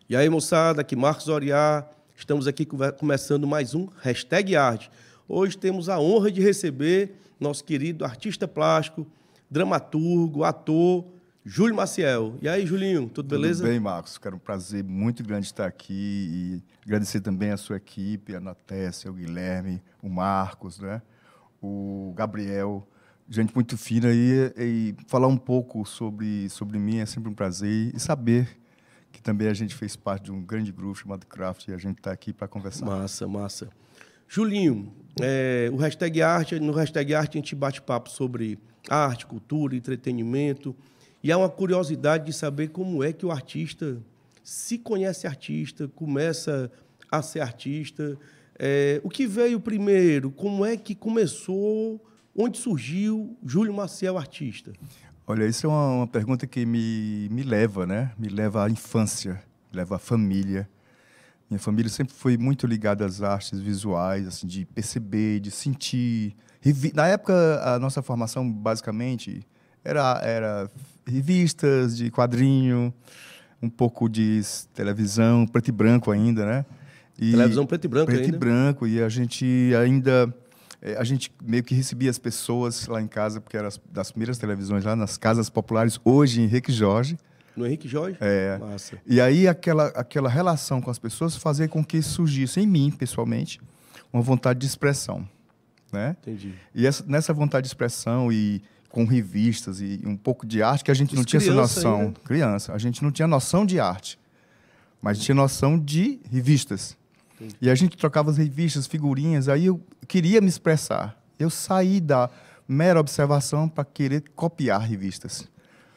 E aí, moçada, aqui Marcos Oriá, estamos aqui começando mais um Hashtag Arte. Hoje temos a honra de receber nosso querido artista plástico, dramaturgo, ator, Júlio Maciel. E aí, Julinho, tudo beleza? Tudo bem, Marcos. Quero um prazer muito grande estar aqui e agradecer também a sua equipe, a Natécia, o Guilherme, o Marcos, né? O Gabriel, gente muito fina e falar um pouco sobre mim é sempre um prazer e saber que também a gente fez parte de um grande grupo chamado Craft e a gente está aqui para conversar. Massa, massa. Julinho, no Hashtag Arte a gente bate papo sobre arte, cultura, entretenimento. E há uma curiosidade de saber como é que o artista se conhece artista, começa a ser artista. O que veio primeiro? Como é que começou? Onde surgiu Júlio Maciel artista? Olha, isso é uma pergunta que me leva, né? Me leva à infância, me leva à família. Minha família sempre foi muito ligada às artes visuais, assim, de perceber, de sentir. Na época, a nossa formação, basicamente, era revistas de quadrinho, um pouco de televisão, preto e branco ainda, né? Televisão preto e branco ainda? Preto e branco, e a gente meio que recebia as pessoas lá em casa, porque eram das primeiras televisões lá nas casas populares, hoje em Henrique Jorge. No Henrique Jorge? É. Massa. E aí aquela relação com as pessoas fazia com que surgisse em mim, pessoalmente, uma vontade de expressão, né? Entendi. E nessa vontade de expressão e com revistas e um pouco de arte, que a gente não tinha essa noção. Ainda? Criança. A gente não tinha noção de arte, mas tinha noção de revistas. Entendi. E a gente trocava as revistas, figurinhas, aí eu queria me expressar. Eu saí da mera observação para querer copiar revistas.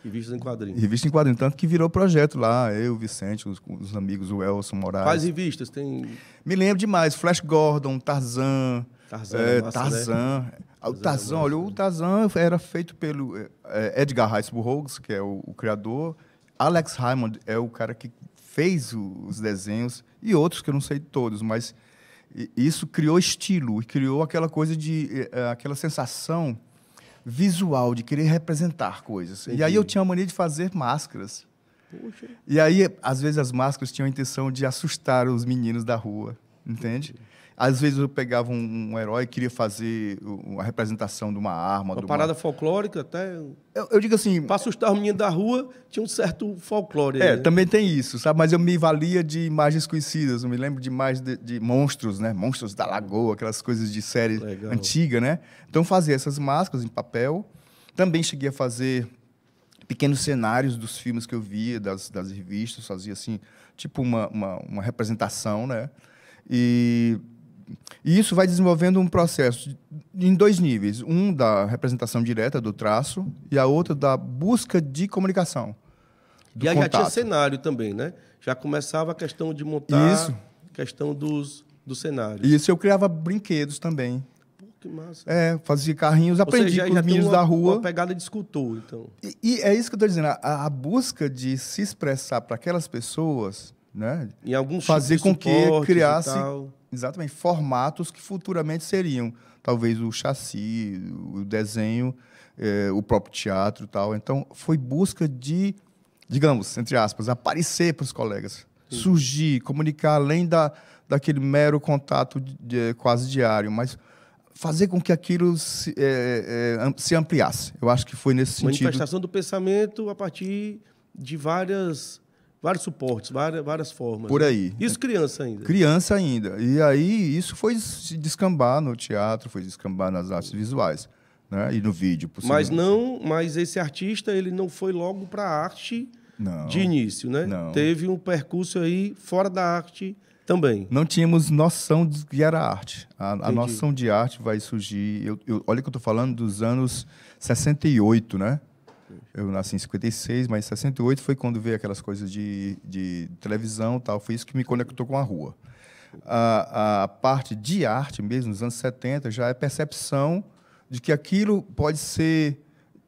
Revistas em quadrinhos. Revista em quadrinhos, tanto que virou projeto lá, eu, Vicente, os amigos, o Elson Moraes. Quais revistas tem? Me lembro demais, Flash Gordon, Tarzan. Tarzan. O Tarzan, olha, o Tarzan era feito pelo Edgar Rice Burroughs, que é o criador. Alex Raymond é o cara que fez os desenhos, e outros que eu não sei todos, mas isso criou estilo, e criou aquela coisa aquela sensação visual, de querer representar coisas. Entendi. E aí eu tinha a mania de fazer máscaras. Puxa. E aí, às vezes, as máscaras tinham a intenção de assustar os meninos da rua, entende? Às vezes eu pegava um herói e queria fazer uma representação de uma arma. Uma parada folclórica até... Eu digo assim... Para assustar os meninos da rua, tinha um certo folclore. Né? Também tem isso, sabe? Mas eu me valia de imagens conhecidas. Eu me lembro demais de monstros, né? Monstros da Lagoa, aquelas coisas de série antiga, né? Então, fazia essas máscaras em papel. Também cheguei a fazer pequenos cenários dos filmes que eu via, das revistas. Fazia, assim, tipo uma representação, né? E isso vai desenvolvendo um processo em dois níveis. Um da representação direta, do traço, e a outra da busca de comunicação. E aí já tinha cenário também, né? Já começava a questão de montar, isso. Questão dos cenários. Isso, eu criava brinquedos também. Pô, que massa. Fazia carrinhos, aprendi com os meninos da rua. Uma pegada de escultor, então. E é isso que eu estou dizendo, a busca de se expressar para aquelas pessoas, né? Em alguns fazer com que criasse... Exatamente, formatos que futuramente seriam, talvez, o chassi, o desenho, o próprio teatro e tal. Então, foi busca de, digamos, entre aspas, aparecer para os colegas, surgir, comunicar além daquele mero contato quase diário, mas fazer com que aquilo se ampliasse. Eu acho que foi nesse sentido. Manifestação do pensamento a partir de vários suportes, várias formas. Por aí. Isso criança ainda. Criança ainda. E aí isso foi se descambar no teatro, foi descambar nas artes visuais, né? E no vídeo, possivelmente. Mas esse artista, ele não foi logo para a arte de início, né? Não. Teve um percurso aí fora da arte também. Não tínhamos noção de que era arte. A noção de arte vai surgir... olha que eu estou falando dos anos 68, né? Eu nasci em 56, mas em 68 foi quando veio aquelas coisas de televisão e tal. Foi isso que me conectou com a rua. A parte de arte mesmo, nos anos 70, já é percepção de que aquilo pode ser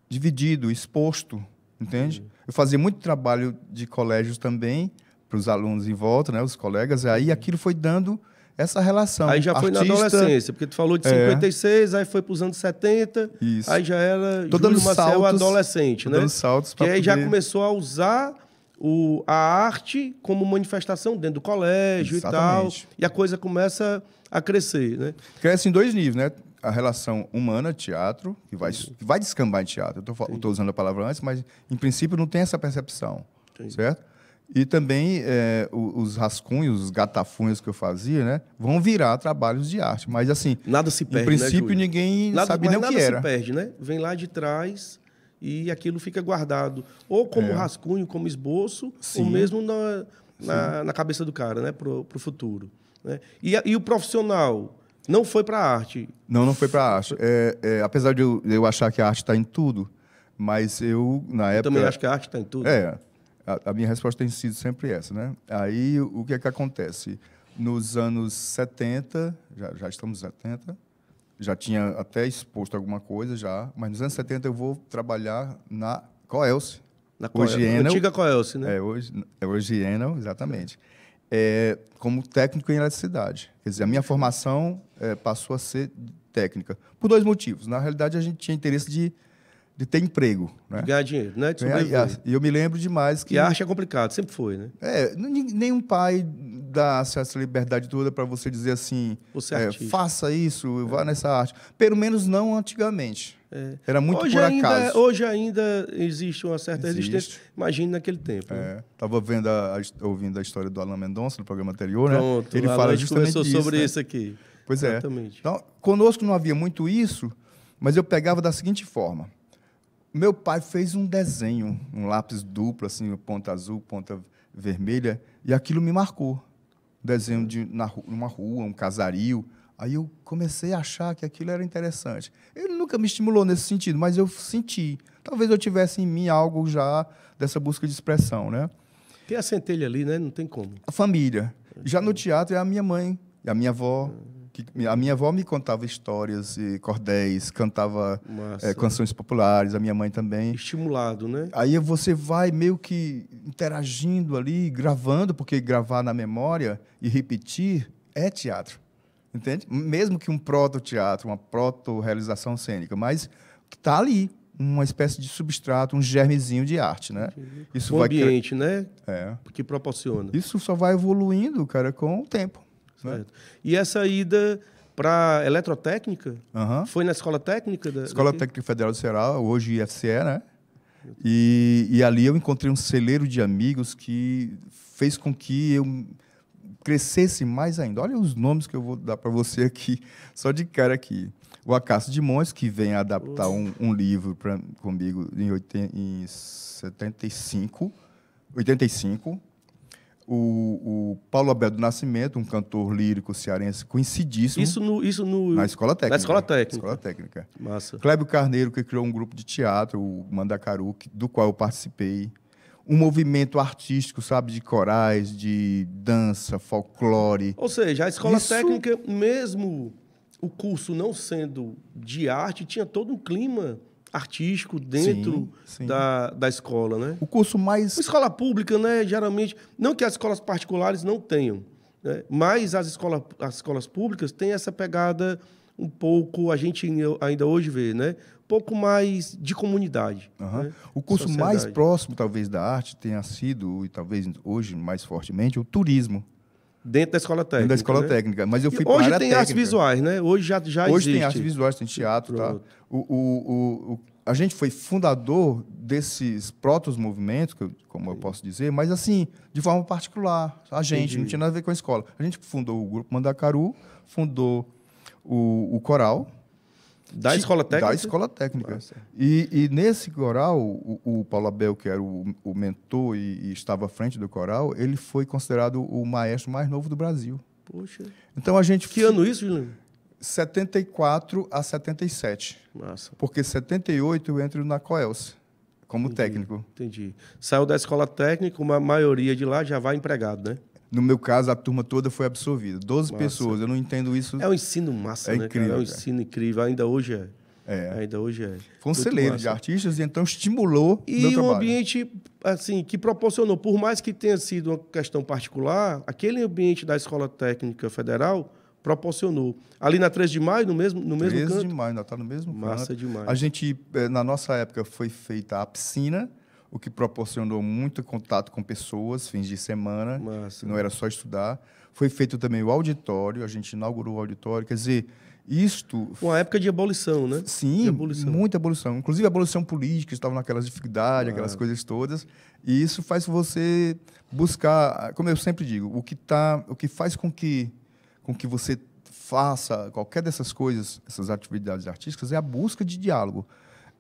dividido, exposto, entende? Eu fazia muito trabalho de colégios também, para os alunos em volta, né, os colegas, e aí aquilo foi dando essa relação. Aí já foi na adolescência, porque tu falou de 56, aí foi para os anos 70, isso. Aí já era Júlio Maciel adolescente, né? Dando saltos que aí já começou a usar a arte como manifestação dentro do colégio Exatamente. e tal, e a coisa começa a crescer, né? Cresce em dois níveis, né? A relação humana, teatro, que vai descambar em teatro. Eu estou usando a palavra antes, mas, em princípio, não tem essa percepção, certo? E também os rascunhos, os gatafunhos que eu fazia, né, vão virar trabalhos de arte. Mas, assim, nada se perde, em princípio, né, ninguém sabe nem o que era. Nada se perde, né? Vem lá de trás e aquilo fica guardado. Ou como rascunho, como esboço, Sim. ou mesmo na cabeça do cara, né? Pro futuro. Né? E o profissional não foi para a arte? Não foi para a arte. Apesar de eu achar que a arte está em tudo, mas eu, na época... Eu também acho que a arte está em tudo. A minha resposta tem sido sempre essa, né? Aí, o que é que acontece? Nos anos 70, já estamos em 70, já tinha até exposto alguma coisa já, mas nos anos 70 eu vou trabalhar na Coelce. Hoje Enel. Antiga Coelce, né? Hoje Enel, exatamente. Como técnico em eletricidade. Quer dizer, a minha formação passou a ser técnica. Por dois motivos. Na realidade, a gente tinha interesse de ter emprego, né? De ganhar dinheiro, né? De sobreviver. E eu me lembro demais que... E a arte é complicado, sempre foi, né? Nenhum pai dá essa liberdade toda para você dizer assim... Você é artista. Faça isso, vá nessa arte. Pelo menos não antigamente. Era muito por acaso. Hoje ainda existe uma certa resistência. Imagine naquele tempo. Estava ouvindo a história do Alan Mendonça, no programa anterior, Pronto, né? Ele fala justamente conversou disso, sobre né? isso aqui. Pois Exatamente. Então, conosco não havia muito isso, mas eu pegava da seguinte forma. Meu pai fez um desenho, um lápis duplo, assim, ponta azul, ponta vermelha, e aquilo me marcou. Um desenho numa rua, um casario. Aí eu comecei a achar que aquilo era interessante. Ele nunca me estimulou nesse sentido, mas eu senti. Talvez eu tivesse em mim algo já dessa busca de expressão, né? Tem a centelha ali, né? Não tem como. A família. Já no teatro é a minha mãe e a minha avó. A minha avó me contava histórias e cordéis, cantava canções populares, a minha mãe também. Estimulado, né? Aí você vai meio que interagindo ali, gravando, porque gravar na memória e repetir é teatro, entende? Mesmo que um proto-teatro, uma proto-realização cênica, mas que está ali, uma espécie de substrato, um germezinho de arte, né? Isso o ambiente, né? Que proporciona. Isso só vai evoluindo, cara, com o tempo. Certo. Né? E essa ida para eletrotécnica foi na Escola Técnica? Escola Técnica Federal do Ceará, hoje IFCE, né? E ali eu encontrei um celeiro de amigos que fez com que eu crescesse mais ainda. Olha os nomes que eu vou dar para você aqui, só de cara aqui. O Acácio de Montes, que vem adaptar um livro comigo em 85. O Paulo Abel do Nascimento, um cantor lírico cearense conhecidíssimo. Isso na Escola Técnica. Na Escola Técnica. Escola Técnica. Massa. Clébio Carneiro, que criou um grupo de teatro, o Mandacaru, do qual eu participei. Um movimento artístico, sabe, de corais, de dança, folclore. Ou seja, a Escola Técnica, mesmo o curso não sendo de arte, tinha todo um clima artístico dentro da escola, né? O curso mais... A escola pública, né, geralmente, não que as escolas particulares não tenham, né, mas as escolas públicas têm essa pegada um pouco, a gente ainda hoje vê, né, um pouco mais de comunidade. Né? O curso mais próximo, talvez, da arte tenha sido, e talvez hoje mais fortemente, o turismo. Dentro da Escola Técnica. Dentro da Escola Técnica. Mas eu fui para a área técnica. Hoje tem artes visuais, né? Hoje já existe. Hoje tem artes visuais, tem teatro, tá? A gente foi fundador desses protos-movimentos, como eu posso dizer, mas assim, de forma particular. A gente, não tinha nada a ver com a escola. A gente fundou o Grupo Mandacaru, fundou o coral. Da Escola Técnica? Da Escola Técnica. E nesse coral, o Paulo Abel, que era o mentor e estava à frente do coral, ele foi considerado o maestro mais novo do Brasil. Poxa. Então a gente... Que ano isso, Juliano? 74 a 77. Massa. Porque 78 eu entro na Coelce, como técnico. Entendi. Saiu da Escola Técnica, uma maioria de lá já vai empregado, né? No meu caso, a turma toda foi absorvida. 12 pessoas, eu não entendo isso. É um ensino massa, né? Incrível, É um ensino incrível, ainda hoje é. Ainda hoje é. Foi um celeiro de artistas e então estimulou o meu trabalho. Um ambiente assim, que proporcionou, por mais que tenha sido uma questão particular, aquele ambiente da Escola Técnica Federal proporcionou. Ali na 3 de Maio, no mesmo canto? 13 de Maio, ainda está no mesmo canto. Massa demais. A gente, na nossa época, foi feita a piscina, o que proporcionou muito contato com pessoas, fins de semana, Massa. não era só estudar. Foi feito também o auditório, a gente inaugurou o auditório, quer dizer, isto... Uma época de abolição, né? Sim, de abolição. muita abolição. Inclusive a abolição política, estavam naquelas dificuldades, aquelas coisas todas. E isso faz você buscar, como eu sempre digo, o que faz com que você faça qualquer dessas coisas, essas atividades artísticas, é a busca de diálogo.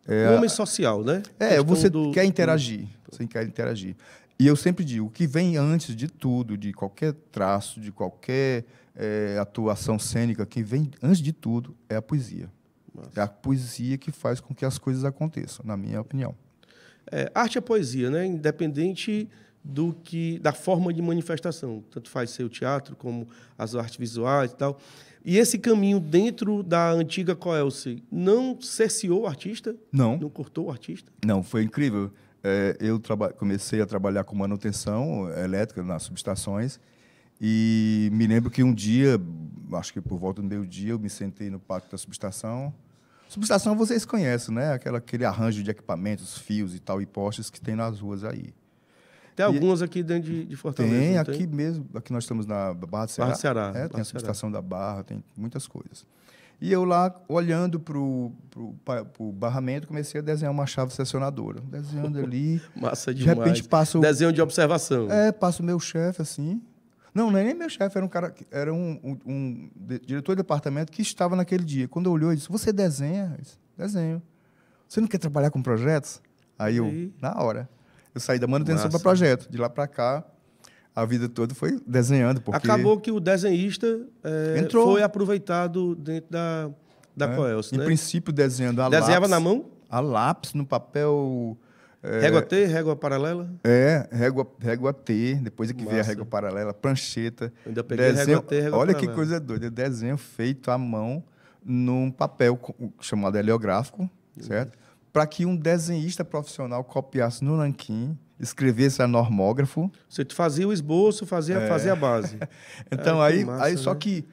Um homem social, né? Você quer interagir. Você quer interagir. E eu sempre digo, o que vem antes de tudo, de qualquer traço, de qualquer atuação cênica, que vem antes de tudo é a poesia. Nossa. É a poesia que faz com que as coisas aconteçam, na minha opinião. Arte é poesia, né? Independente da forma de manifestação. Tanto faz ser o teatro, como as artes visuais e tal. E esse caminho dentro da antiga Coelce não cerceou o artista? Não. Não cortou o artista? Não, foi incrível. Eu comecei a trabalhar com manutenção elétrica nas subestações e me lembro que um dia, acho que por volta do meio-dia, eu me sentei no pátio da subestação. Subestação vocês conhecem, né? Aquele arranjo de equipamentos, fios e tal, e postes que tem nas ruas aí. Tem algumas aqui dentro de Fortaleza. Tem, aqui mesmo. Aqui nós estamos na Barra do Ceará. Barra do Ceará. Tem a subestação da Barra, tem muitas coisas. E eu lá, olhando para o barramento, comecei a desenhar uma chave seccionadora. Desenhando ali. Massa demais. De repente passa o... Desenho de observação. Passa o meu chefe, assim. Não é nem meu chefe, era um cara, era um diretor de departamento que estava naquele dia. Quando eu olhou, ele disse, você desenha? Eu disse, desenho. Você não quer trabalhar com projetos? Aí eu, na hora. Eu saí da manutenção para projeto. De lá para cá, a vida toda foi desenhando. Porque... Acabou que o desenhista foi aproveitado dentro da Coelce, né? Em princípio, desenhando a lápis. Desenhava na mão? A lápis, no papel... Régua T, régua paralela? Régua T, depois é que veio a régua paralela, prancheta. Ainda peguei régua T, régua olha paralela. Que coisa doida, desenho feito à mão num papel chamado heliográfico, certo? Para que um desenhista profissional copiasse no nanquim, escrevesse a normógrafo. Você fazia o esboço, fazia a base. Então, aí só que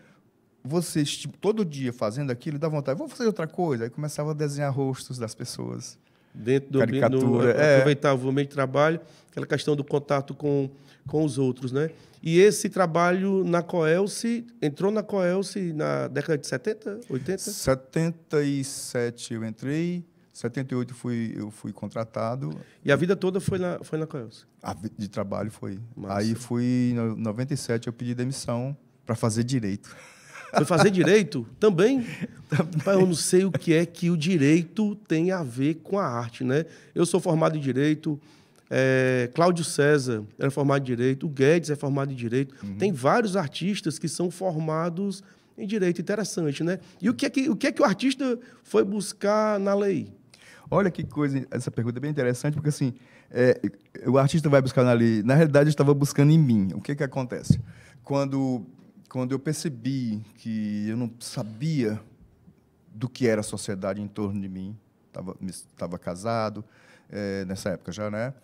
você, todo dia fazendo aquilo, dá vontade, vou fazer outra coisa. Aí começava a desenhar rostos das pessoas. Dentro do aproveitar o meio de trabalho, aquela questão do contato com os outros, né? E esse trabalho na Coelce, entrou na Coelce na década de 70, 80? 77 eu entrei, 78 eu fui contratado. E a vida toda foi na Coelce? De trabalho foi. Massa. Aí em 97 eu pedi demissão para fazer direito. Foi fazer direito? Também? Eu não sei o que é que o direito tem a ver com a arte, né? Eu sou formado em direito, Cláudio César era formado em direito, o Guedes é formado em direito. Tem vários artistas que são formados em direito. Interessante, né? E o que é que o artista foi buscar na lei? Olha que coisa, essa pergunta é bem interessante, porque assim, o artista vai buscar na lei. Na realidade, eu estava buscando em mim. O que acontece? Quando eu percebi que eu não sabia do que era a sociedade em torno de mim, estava casado, nessa época já, né?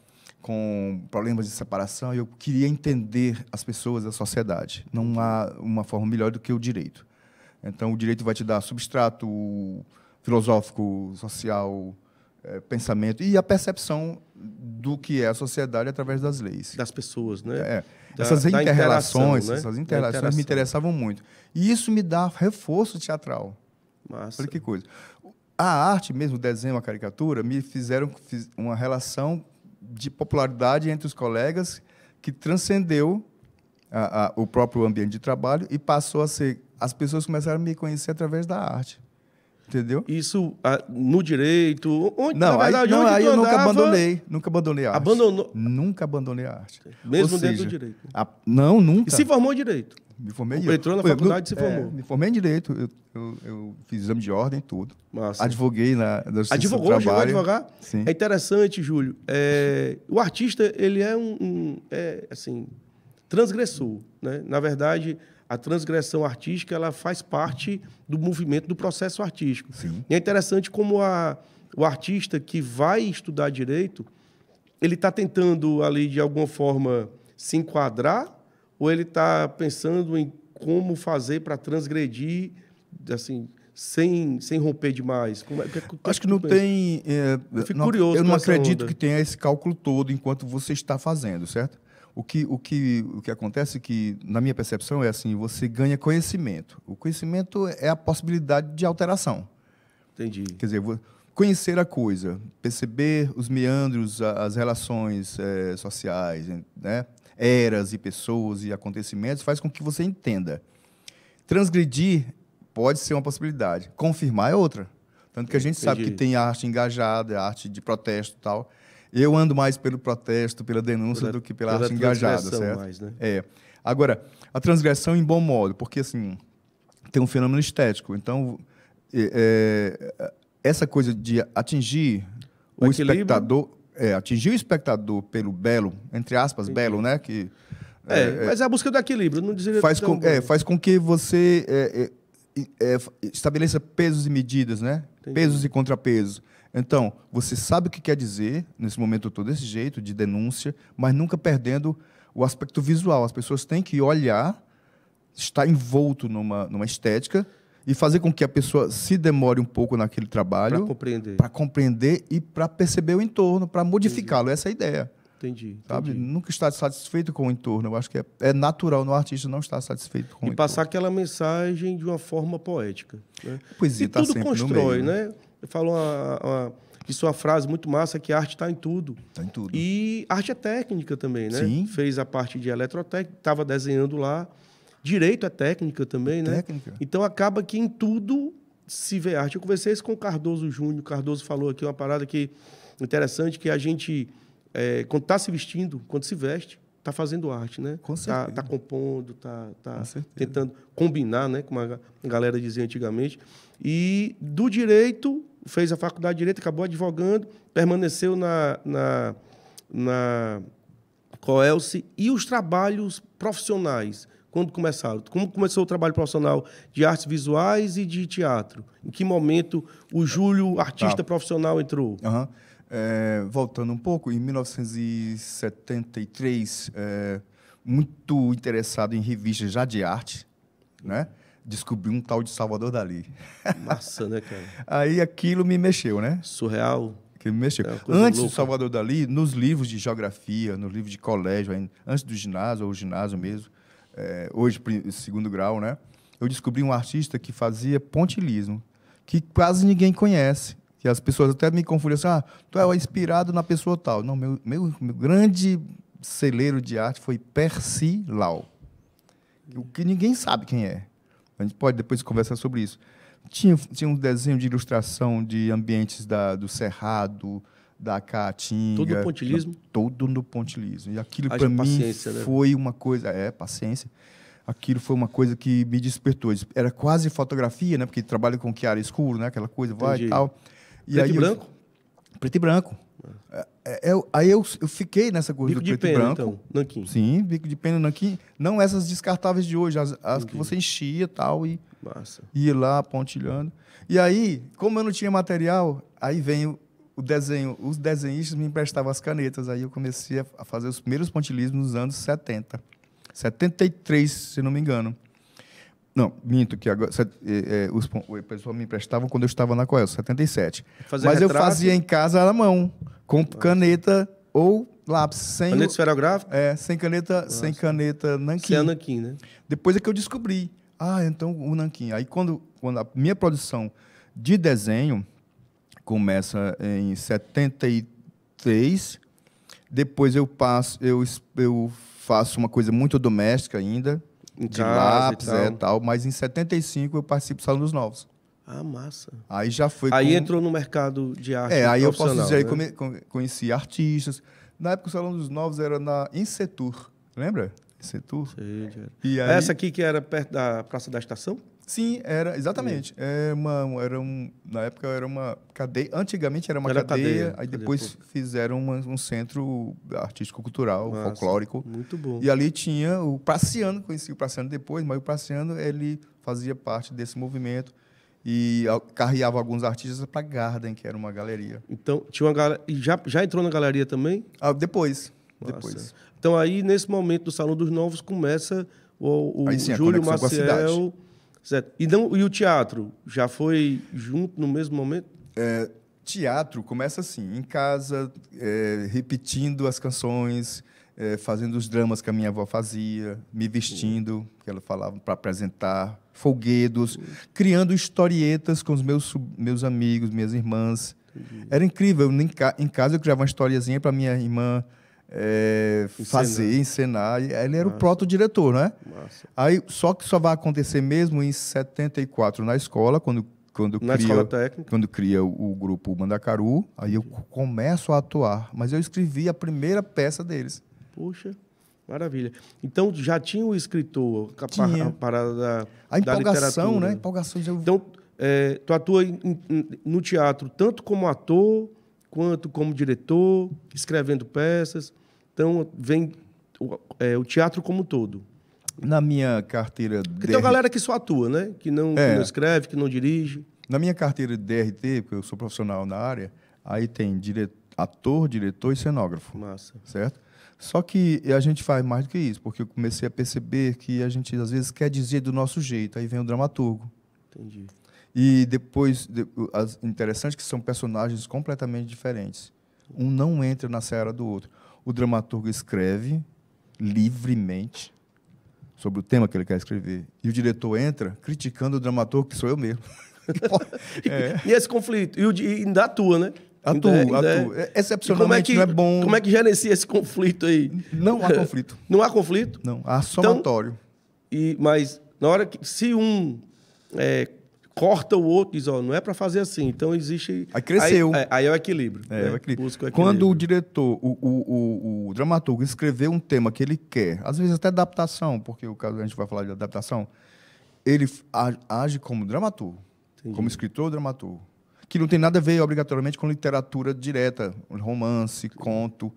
Com problemas de separação, eu queria entender as pessoas, a sociedade. Não há uma forma melhor do que o direito. Então, o direito vai te dar substrato filosófico, social, pensamento e a percepção do que é a sociedade através das leis. Das pessoas, né? Essas interrelações, né? Essas interações me interessavam muito. E isso me dá reforço teatral. Massa. Olha que coisa. A arte, mesmo o desenho, a caricatura, me fizeram uma relação de popularidade entre os colegas que transcendeu o próprio ambiente de trabalho e passou a ser... As pessoas começaram a me conhecer através da arte. Entendeu? Isso no direito? Na verdade, aí eu nunca abandonei a arte. Abandonou? Nunca abandonei a arte. Mesmo dentro do direito? Não, nunca. E se formou em direito? Me formei em direito. Entrou na faculdade e se formou? Me formei em direito. Eu fiz exame de ordem e tudo. Massa. Advoguei na Justiça do Trabalho. Chegou a advogar? Sim. É interessante, Júlio. O artista, ele é assim, transgressor, né? Na verdade, a transgressão artística, ela faz parte do movimento do processo artístico. Sim. E é interessante como o artista que vai estudar direito, ele está tentando ali, de alguma forma, se enquadrar, ou ele está pensando em como fazer para transgredir, assim, sem romper demais? Acho que não tem... Eu fico curioso. Eu não acredito que tenha esse cálculo todo enquanto você está fazendo, certo? O que acontece que, na minha percepção, é assim, você ganha conhecimento. O conhecimento é a possibilidade de alteração. Entendi. Quer dizer, conhecer a coisa, perceber os meandros, as relações sociais, né? Eras e pessoas e acontecimentos, faz com que você entenda. Transgredir pode ser uma possibilidade. Confirmar é outra. Tanto que a gente sabe que tem arte engajada, arte de protesto e tal. Eu ando mais pelo protesto, pela denúncia, do que pela arte engajada, certo? Mais, né? Agora, a transgressão em bom modo, porque assim, tem um fenômeno estético. Então, essa coisa de atingir o espectador, atingir o espectador pelo belo, entre aspas, belo, né? Que, mas é a busca do equilíbrio, não dizer faz com que você estabeleça pesos e medidas, né? Entendi. Pesos e contrapesos. Então, você sabe o que quer dizer, nesse momento todo, desse jeito, de denúncia, mas nunca perdendo o aspecto visual. As pessoas têm que olhar, estar envolto numa estética e fazer com que a pessoa se demore um pouco naquele trabalho. Para compreender e para perceber o entorno, para modificá-lo. Essa é a ideia. Entendi. Sabe? Nunca estar satisfeito com o entorno. Eu acho que é natural no artista não estar satisfeito com o entorno. E passar aquela mensagem de uma forma poética. Né? Poesia está sempre constrói, no meio, né? Eu falo isso é uma frase muito massa, que a arte está em tudo. Está em tudo. E arte é técnica também, né? Sim. Fez a parte de eletrotécnica, estava desenhando lá. Direito é técnica também, né? Técnica. Então, acaba que em tudo se vê arte. Eu conversei isso com o Cardoso Júnior. O Cardoso falou aqui uma parada que interessante, que a gente, quando está se vestindo, quando se veste, está fazendo arte, né? Com certeza. Está compondo, está tentando combinar, né? Como a galera dizia antigamente. E do direito, fez a faculdade de direito, acabou advogando, permaneceu na Coelce. E os trabalhos profissionais, quando começaram? Como começou o trabalho profissional de artes visuais e de teatro? Em que momento o Júlio, artista profissional, entrou? Uhum. Voltando um pouco, em 1973, muito interessado em revistas já de arte, né? Descobri um tal de Salvador Dalí. Massa, né, cara? Aí aquilo me mexeu, né? Surreal. Que me mexeu. Antes do Salvador Dalí, nos livros de geografia, nos livros de colégio, antes do ginásio, ou ginásio mesmo, hoje, segundo grau, né? Eu descobri um artista que fazia pontilhismo, que quase ninguém conhece. Que as pessoas até me confundem assim, tu é inspirado na pessoa tal. Não, meu grande celeiro de arte foi Percy Lau, o que ninguém sabe quem é. A gente pode depois conversar sobre isso. Tinha um desenho de ilustração de ambientes do Cerrado, da Caatinga. Todo no pontilhismo? Todo no pontilhismo. E aquilo, para mim, foi uma coisa... paciência. Aquilo foi uma coisa que me despertou. Era quase fotografia, né? Porque trabalha com chiaro escuro, né? Aquela coisa, vai e tal. Preto e branco? Preto e branco. Aí eu fiquei nessa coisa bico do preto pena, e branco. Então, nanquim. Sim, bico de pena, nanquim. Não essas descartáveis de hoje, as que você enchia tal, e ia lá pontilhando. E aí, como eu não tinha material, aí vem o desenho. Os desenhistas me emprestavam as canetas. Aí eu comecei a fazer os primeiros pontilhismos nos anos 70. 73, se não me engano. Não, minto, que agora o pessoal me emprestavam quando eu estava na Coelce, 77. Mas eu fazia em casa à mão, com caneta ou lápis. Sem caneta esferográfica? Sem caneta nanquim. Sem a nanquim, né? Depois é que eu descobri. Então o nanquim. Aí quando a minha produção de desenho começa em 73, depois eu faço uma coisa muito doméstica ainda, de lápis e tal, mas em 75 eu participo do Salão dos Novos. Massa. Aí já foi. Aí entrou no mercado de arte. Aí eu posso dizer, né? Aí conheci artistas. Na época o Salão dos Novos era em Setur, lembra? Setur. Sei, e aí... Essa aqui que era perto da Praça da Estação? Sim, era, exatamente. Na época era uma cadeia. Antigamente era uma cadeia, aí depois fizeram um centro artístico-cultural, folclórico. Muito bom. E ali tinha o Praciano, conheci o Praciano depois, mas o Praciano ele fazia parte desse movimento e carreava alguns artistas para Garden, que era uma galeria. Então, tinha uma galera. E já entrou na galeria também? Depois. Então, aí, nesse momento do Salão dos Novos, começa o aí, sim, Júlio Maciel Certo. E o teatro? Já foi junto no mesmo momento? Teatro começa assim, em casa, repetindo as canções, fazendo os dramas que a minha avó fazia, me vestindo, que ela falava para apresentar, folguedos, criando historietas com os meus amigos, minhas irmãs. Era incrível. Em casa eu criava uma historiazinha para minha irmã encenar. Ele era o proto-diretor, né? Massa. Aí, só que só vai acontecer mesmo em 74 na escola, quando Escola técnica. Quando cria o grupo Mandacaru, aí eu começo a atuar. Mas eu escrevi a primeira peça deles. Puxa, maravilha. Então, já tinha o escritor, Tinha. a parada A empolgação, literatura. né? Empolgação. Então, tu atua no teatro tanto como ator, quanto como diretor, escrevendo peças. Então, vem o teatro como um todo. Na minha carteira Porque tem uma galera que só atua, né? Que não escreve, que não dirige. Na minha carteira de DRT, porque eu sou profissional na área, aí tem ator, diretor e cenógrafo. Massa. Certo? Só que a gente faz mais do que isso, porque eu comecei a perceber que a gente, às vezes, quer dizer do nosso jeito. Aí vem o dramaturgo. Entendi. E depois, interessante que são personagens completamente diferentes. Um não entra na seara do outro. O dramaturgo escreve livremente sobre o tema que ele quer escrever. E o diretor entra criticando o dramaturgo, que sou eu mesmo. E esse conflito? E ainda atua, né? Atua. Excepcionalmente não é bom. Como é que gerencia esse conflito aí? Não há conflito. Não há conflito? Não, há somatório. Então, mas na hora que... Se um corta o outro, diz, não é para fazer assim. Então, existe... Aí cresceu. Aí é o equilíbrio. É o equilíbrio. Busca o equilíbrio. Quando o diretor, o dramaturgo, escreveu um tema que ele quer, às vezes até adaptação, porque o caso a gente vai falar de adaptação, ele age como dramaturgo, como escritor dramaturgo, que não tem nada a ver, obrigatoriamente, com literatura direta, romance, conto.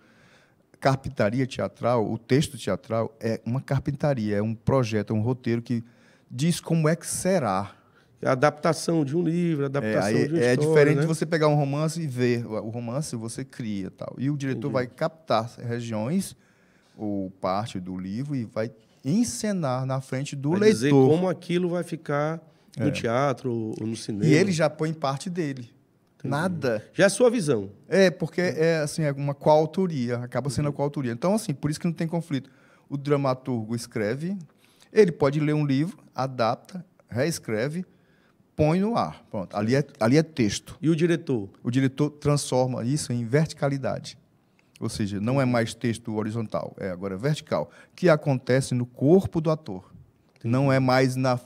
Carpintaria teatral, o texto teatral é uma carpintaria, é um projeto, é um roteiro que diz como é que será. A adaptação de um livro, a adaptação de uma história. É diferente, né? de você pegar um romance e ver. O romance você cria, tal. E o diretor vai captar regiões ou parte do livro e vai encenar na frente do leitor. Dizer como aquilo vai ficar no teatro ou no cinema. E ele já põe parte dele. Entendi. Nada. Já é a sua visão. Porque é uma coautoria, acaba sendo a coautoria. Então, assim, por isso que não tem conflito. O dramaturgo escreve, ele pode ler um livro, adapta, reescreve, põe no ar. Pronto. Ali é texto. E o diretor? O diretor transforma isso em verticalidade. Ou seja, não é mais texto horizontal, é agora vertical, que acontece no corpo do ator. Entendi. Não é mais na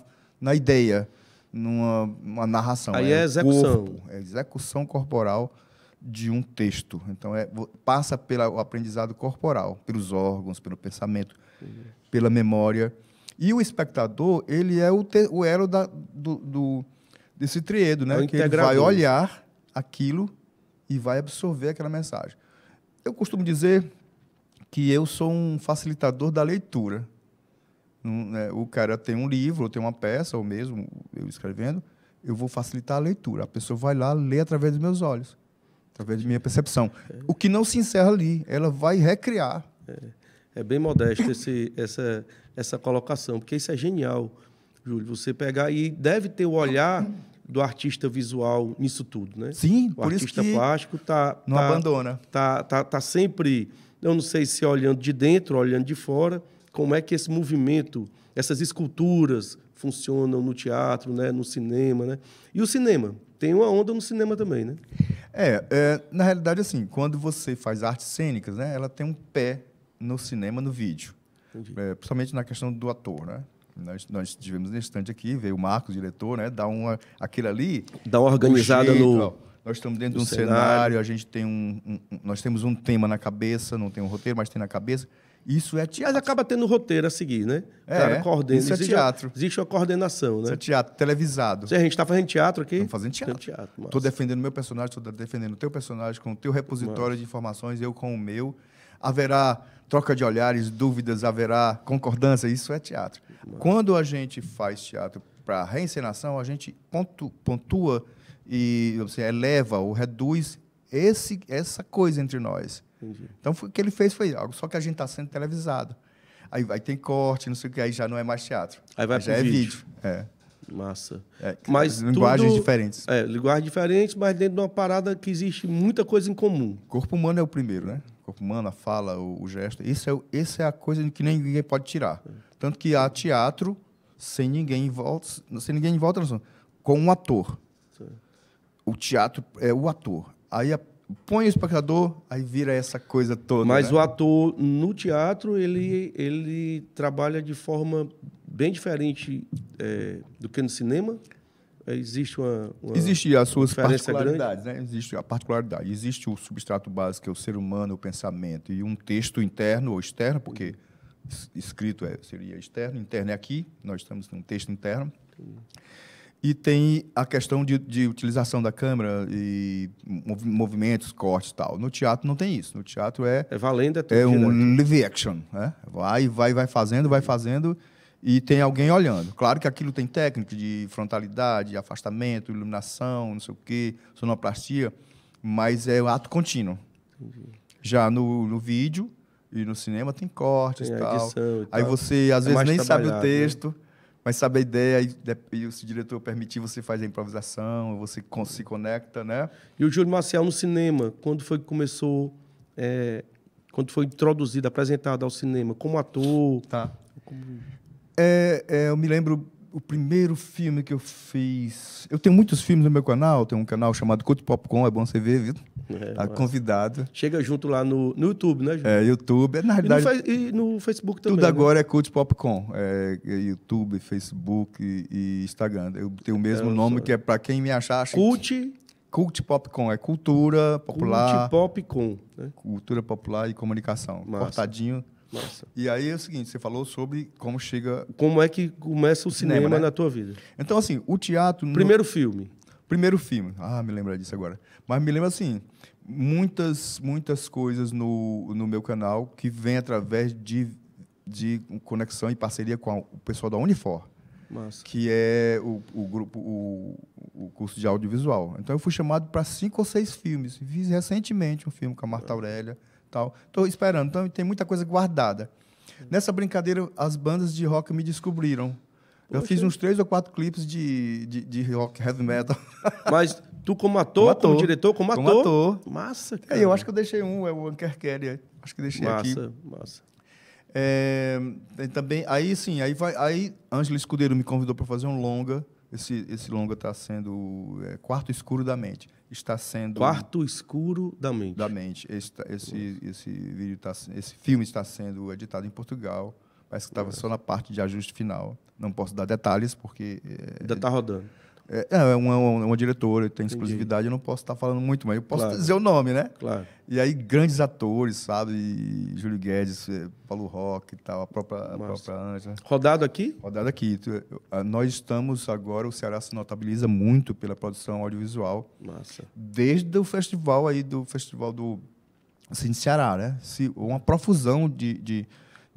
ideia, numa narração. Aí é execução. Corpo, é execução corporal de um texto. Então, passa pelo aprendizado corporal, pelos órgãos, pelo pensamento, pela memória. E o espectador, ele é o elo desse triedo, né? Que ele vai olhar aquilo e vai absorver aquela mensagem. Eu costumo dizer que eu sou um facilitador da leitura. O cara tem um livro, ou tem uma peça, ou mesmo eu escrevendo, eu vou facilitar a leitura. A pessoa vai lá ler através dos meus olhos, através de minha percepção. O que não se encerra ali, ela vai recriar. É bem modesto essa colocação, porque isso é genial, Júlio. Você pegar e deve ter o olhar do artista visual nisso tudo, né? Sim, o artista plástico não abandona. Tá sempre, eu não sei se olhando de dentro, olhando de fora, como é que esse movimento, essas esculturas funcionam no teatro, né, no cinema, né? E o cinema, tem uma onda no cinema também, né? Na realidade, assim, quando você faz artes cênicas, né, ela tem um pé no cinema, no vídeo. Principalmente na questão do ator, né? Nós tivemos nesse instante aqui, veio o Marcos, o diretor, né? Aquilo ali... Dá uma organizada no... Nós estamos dentro de um cenário, a gente tem nós temos um tema na cabeça, não tem um roteiro, mas tem na cabeça. Isso é teatro. Mas acaba tendo roteiro a seguir, né? O cara coordena. Isso é teatro. Existe uma coordenação, né? Isso é teatro, televisado. A gente está fazendo teatro aqui? Estamos fazendo teatro. Estou defendendo o meu personagem, estou defendendo o teu personagem, com o teu repositório de informações, eu com o meu. Haverá troca de olhares, dúvidas, haverá concordância, isso é teatro. Quando a gente faz teatro para reencenação, a gente pontua e eleva ou reduz essa coisa entre nós. Entendi. Então, o que ele fez foi algo, só que a gente está sendo televisado. Aí vai ter corte, não sei o que, aí já não é mais teatro. Aí vai já é vídeo. Massa. Mas linguagens diferentes. Linguagens diferentes, mas dentro de uma parada que existe muita coisa em comum. O corpo humano é o primeiro, né? O corpo humano, a fala, o gesto. Essa é a coisa que ninguém pode tirar. Tanto que há teatro sem ninguém em volta, com um ator. Sim. O teatro é o ator. Aí põe o espectador, aí vira essa coisa toda. Mas né? o ator, no teatro, ele trabalha de forma bem diferente do que no cinema? Existe uma existe as suas particularidades, né? Existe a particularidade. Existe o substrato básico, que é o ser humano, o pensamento, e um texto interno ou externo, porque escrito seria externo, interno é aqui, nós estamos num texto interno. E tem a questão de utilização da câmera e movimentos, cortes e tal. No teatro não tem isso. No teatro valendo, é um live action. Né? Vai fazendo e tem alguém olhando. Claro que aquilo tem técnica de frontalidade, afastamento, iluminação, não sei o quê, sonoplastia, mas é um ato contínuo. Entendi. Já no vídeo e no cinema tem cortes e tal. Aí você, às vezes, nem sabe o texto... Né? Mas sabe a ideia, e se o diretor permitir, você faz a improvisação, você se conecta, né? E o Júlio Maciel no cinema, quando foi que começou, quando foi introduzido, apresentado ao cinema, como ator? Tá. Eu me lembro o primeiro filme que eu fiz... Eu tenho muitos filmes no meu canal, tem um canal chamado Cult Popcorn, é bom você ver, viu? Tá convidado. Chega junto lá no YouTube, né, Júlio? YouTube. Na realidade, e no Facebook também. Tudo agora é Cult Popcorn. YouTube, Facebook e Instagram. Eu tenho o mesmo nome, que é para quem me achar... Cult Popcorn. É cultura popular... Cult Popcorn. Né? Cultura popular e comunicação. Massa. Cortadinho. Massa. E aí é o seguinte, você falou sobre como chega... Como é que começa o cinema, né? Na tua vida? Então, assim, o teatro... Primeiro filme. Me lembra disso agora. Mas me lembra, assim, muitas coisas no meu canal que vem através de conexão e parceria com o pessoal da Unifor. Massa. Que é o grupo, o curso de audiovisual. Então, eu fui chamado para 5 ou 6 filmes. Fiz recentemente um filme com a Marta Aurélia. Estou esperando. Então, tem muita coisa guardada. Nessa brincadeira, as bandas de rock me descobriram. Eu fiz uns 3 ou 4 clipes de rock, heavy metal. Mas tu como ator, como diretor, como ator? Massa, cara. Eu acho que eu deixei o Anker Kelly. Acho que deixei aqui. Massa. Também, aí Ângelo Escudeiro me convidou para fazer um longa. Esse longa está sendo Quarto Escuro da Mente. Está sendo... Quarto Escuro da Mente. Da Mente. Esse filme está sendo editado em Portugal. Parece que estava só na parte de ajuste final. Não posso dar detalhes, porque... Ainda está rodando. É uma diretora, tem exclusividade, eu não posso estar falando muito, mas eu posso dizer o nome, né? Claro. E aí, grandes atores, sabe? Júlio Guedes, Paulo Roque e tal, a própria Ângela. Rodado aqui? Rodado aqui. Nós estamos agora, o Ceará se notabiliza muito pela produção audiovisual. Massa. Desde o festival do Ceará, né? Uma profusão de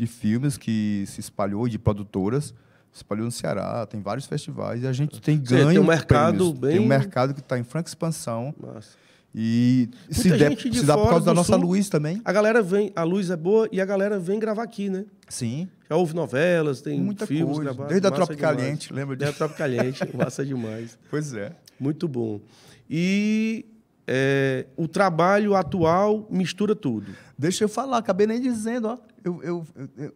filmes que se espalhou, de produtoras, se espalhou no Ceará, tem vários festivais, e a gente tem ganho tem um mercado prêmios. Tem um mercado que está em franca expansão. Massa. E se dá por causa da nossa luz também. A galera vem, a luz é boa e a galera vem gravar aqui, né? Sim. Já houve novelas, tem muita filmes coisa. gravados. Desde a Tropicaliente, lembra disso? Desde a Tropicaliente, massa demais. Pois é. Muito bom. E o trabalho atual mistura tudo. Deixa eu falar, acabei nem dizendo, ó. Eu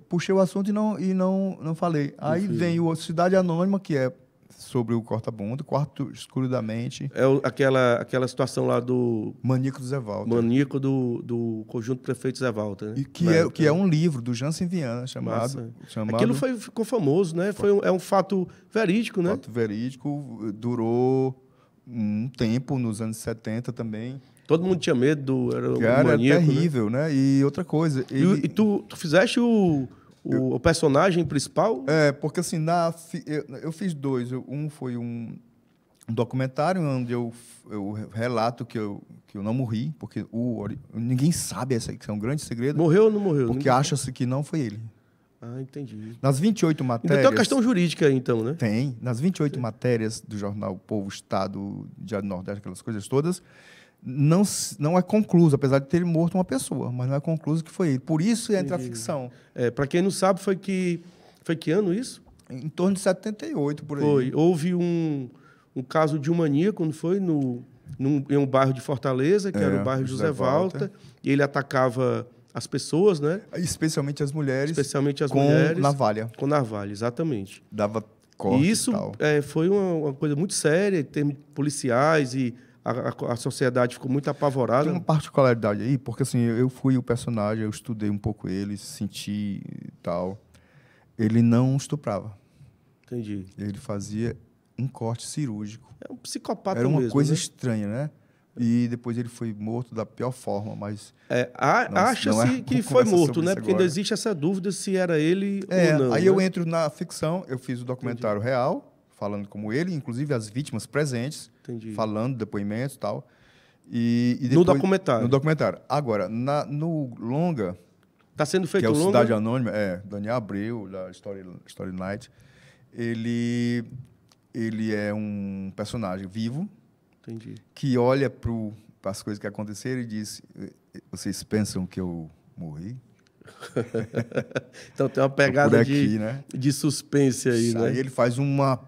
puxei o assunto e não falei. Aí vem o Cidade Anônima, que é sobre o corta-bunda, Quarto Escuro da Mente. É aquela situação lá do... Maníaco do Zé Walter. Maníaco do Conjunto Prefeito Zé Walter, né? E que é um livro do Jansen Viana, chamado... Aquilo ficou famoso, né? É um fato verídico, né? Fato verídico, durou um tempo, nos anos 70 também. Todo mundo tinha medo era maníaco, terrível, né? E outra coisa... E tu fizeste o personagem principal? Porque assim, eu fiz 2. Um foi um documentário onde eu relato que eu não morri, porque ninguém sabe, esse é um grande segredo. Morreu ou não morreu? Porque acha-se que não foi ele. Ah, entendi. Nas 28 matérias... Ainda tem uma questão jurídica aí, então, né? Tem. Nas 28 matérias do jornal Povo, Estado, Diário do Nordeste, aquelas coisas todas, não é concluso, apesar de ter morto uma pessoa, mas não é concluso que foi ele. Por isso entra a ficção. Para quem não sabe, foi que ano isso? Em torno de 78, por aí. Foi. Houve um caso de um maníaco, quando foi em um bairro de Fortaleza, que era o bairro José Walter, e ele atacava as pessoas, né? Especialmente as mulheres. Especialmente as com mulheres. Navalha. Com navalha, exatamente. Dava corte E isso e tal. Foi uma coisa muito séria, em termos policiais, e a sociedade ficou muito apavorada. Tem uma particularidade aí, porque assim, eu fui o personagem, eu estudei um pouco ele, senti e tal. Ele não estuprava. Entendi. Ele fazia um corte cirúrgico. É um psicopata Era mesmo. uma coisa né? estranha, né? E depois ele foi morto da pior forma, mas... Acha-se que foi morto, né? Porque ainda existe essa dúvida se era ele ou não. Aí né? eu entro na ficção, eu fiz o documentário real, falando como ele, inclusive as vítimas presentes, falando depoimentos e tal. E depois, no documentário? No documentário. Agora, no longa... Está sendo feito que é o longa? Cidade Anônima, Daniel Abreu, da Story Night. Ele é um personagem vivo, que olha para as coisas que aconteceram e diz: vocês pensam que eu morri? Então tem uma pegada aqui, né? de suspense aí, né? Aí ele faz uma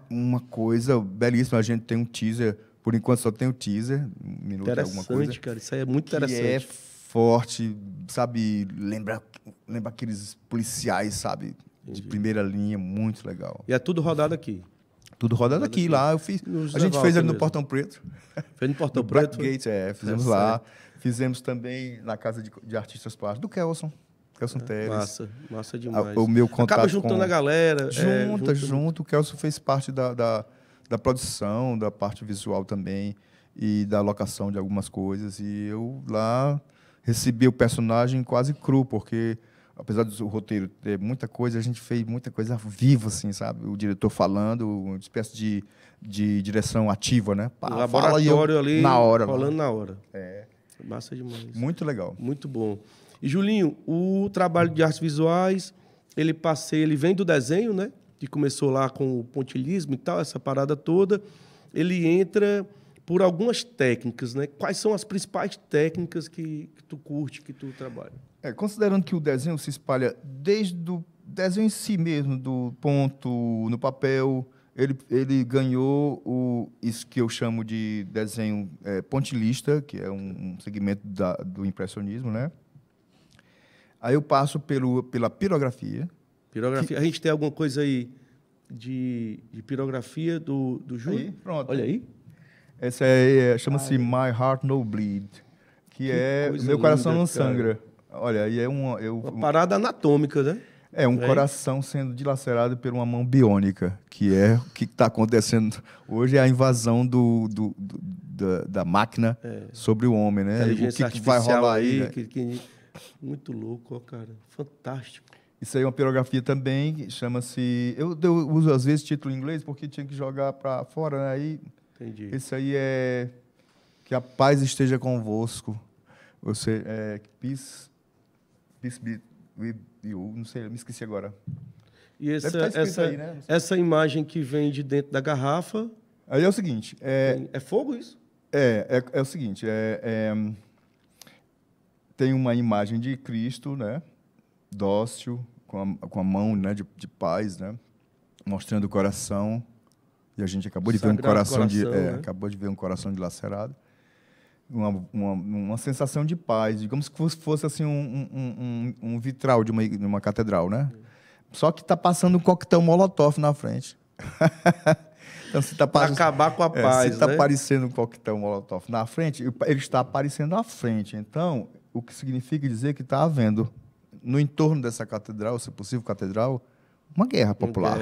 coisa belíssima. A gente tem um teaser, por enquanto só tem o teaser, um minuto e alguma coisa. Interessante, cara. Isso aí é muito interessante. Que é forte, sabe? Lembra aqueles policiais, sabe? De primeira linha, muito legal. E é tudo rodado aqui? Tudo rodado aqui. Lá eu fiz. A gente fez ele no Portão Preto. Fez no Portão Preto? Gate, fizemos lá. Fizemos também na casa de artistas plásticos do Kelson Teres. Massa demais. O meu contato acaba juntando a galera. Junto. O Kelson fez parte da produção, da parte visual também, e da locação de algumas coisas. E eu lá recebi o personagem quase cru, porque apesar do roteiro ter muita coisa, a gente fez muita coisa viva, assim, sabe? O diretor falando, uma espécie de direção ativa, né? O laboratório ali, na hora, falando na hora. É. Massa demais. Muito legal. Muito bom. E, Julinho, o trabalho de artes visuais, ele vem do desenho, né? Que começou lá com o pontilhismo e tal, essa parada toda. Ele entra por algumas técnicas, né? Quais são as principais técnicas que tu curte, que tu trabalha? Considerando que o desenho se espalha desde o desenho em si mesmo, do ponto no papel, ele ganhou isso que eu chamo de desenho pontilhista, que é um segmento do impressionismo, né? Aí eu passo pela pirografia. Pirografia. A gente tem alguma coisa aí de pirografia do Júlio? Aí, pronto. Olha aí. Essa chama-se My Heart No Bleed, que é Meu Coração Não Sangra. Olha, aí uma parada anatômica, né? É um coração sendo dilacerado por uma mão biônica, que é o que está acontecendo hoje, é a invasão da máquina sobre o homem, né? O que vai rolar aí? Né? Muito louco, ó, cara. Fantástico. Isso aí é uma pirografia também, chama-se... Eu uso, às vezes, título em inglês, porque tinha que jogar para fora, né? Aí, entendi. Esse aí é... Que a paz esteja convosco. Você peace be with you. Não sei, me esqueci agora. E essa imagem que vem de dentro da garrafa... Aí é o seguinte... É fogo isso? É o seguinte, tem uma imagem de Cristo, né? Dócil, com a mão, né? de paz, né? Mostrando o coração. E a gente acabou de ver acabou de ver um coração dilacerado. Uma sensação de paz, digamos que fosse assim um vitral de uma catedral, né? Só que está passando um coquetel Molotov na frente. Então, para acabar com a paz, se está aparecendo um coquetel Molotov na frente, ele está aparecendo à frente. Então, o que significa dizer que está havendo, no entorno dessa catedral, se possível catedral, uma guerra popular.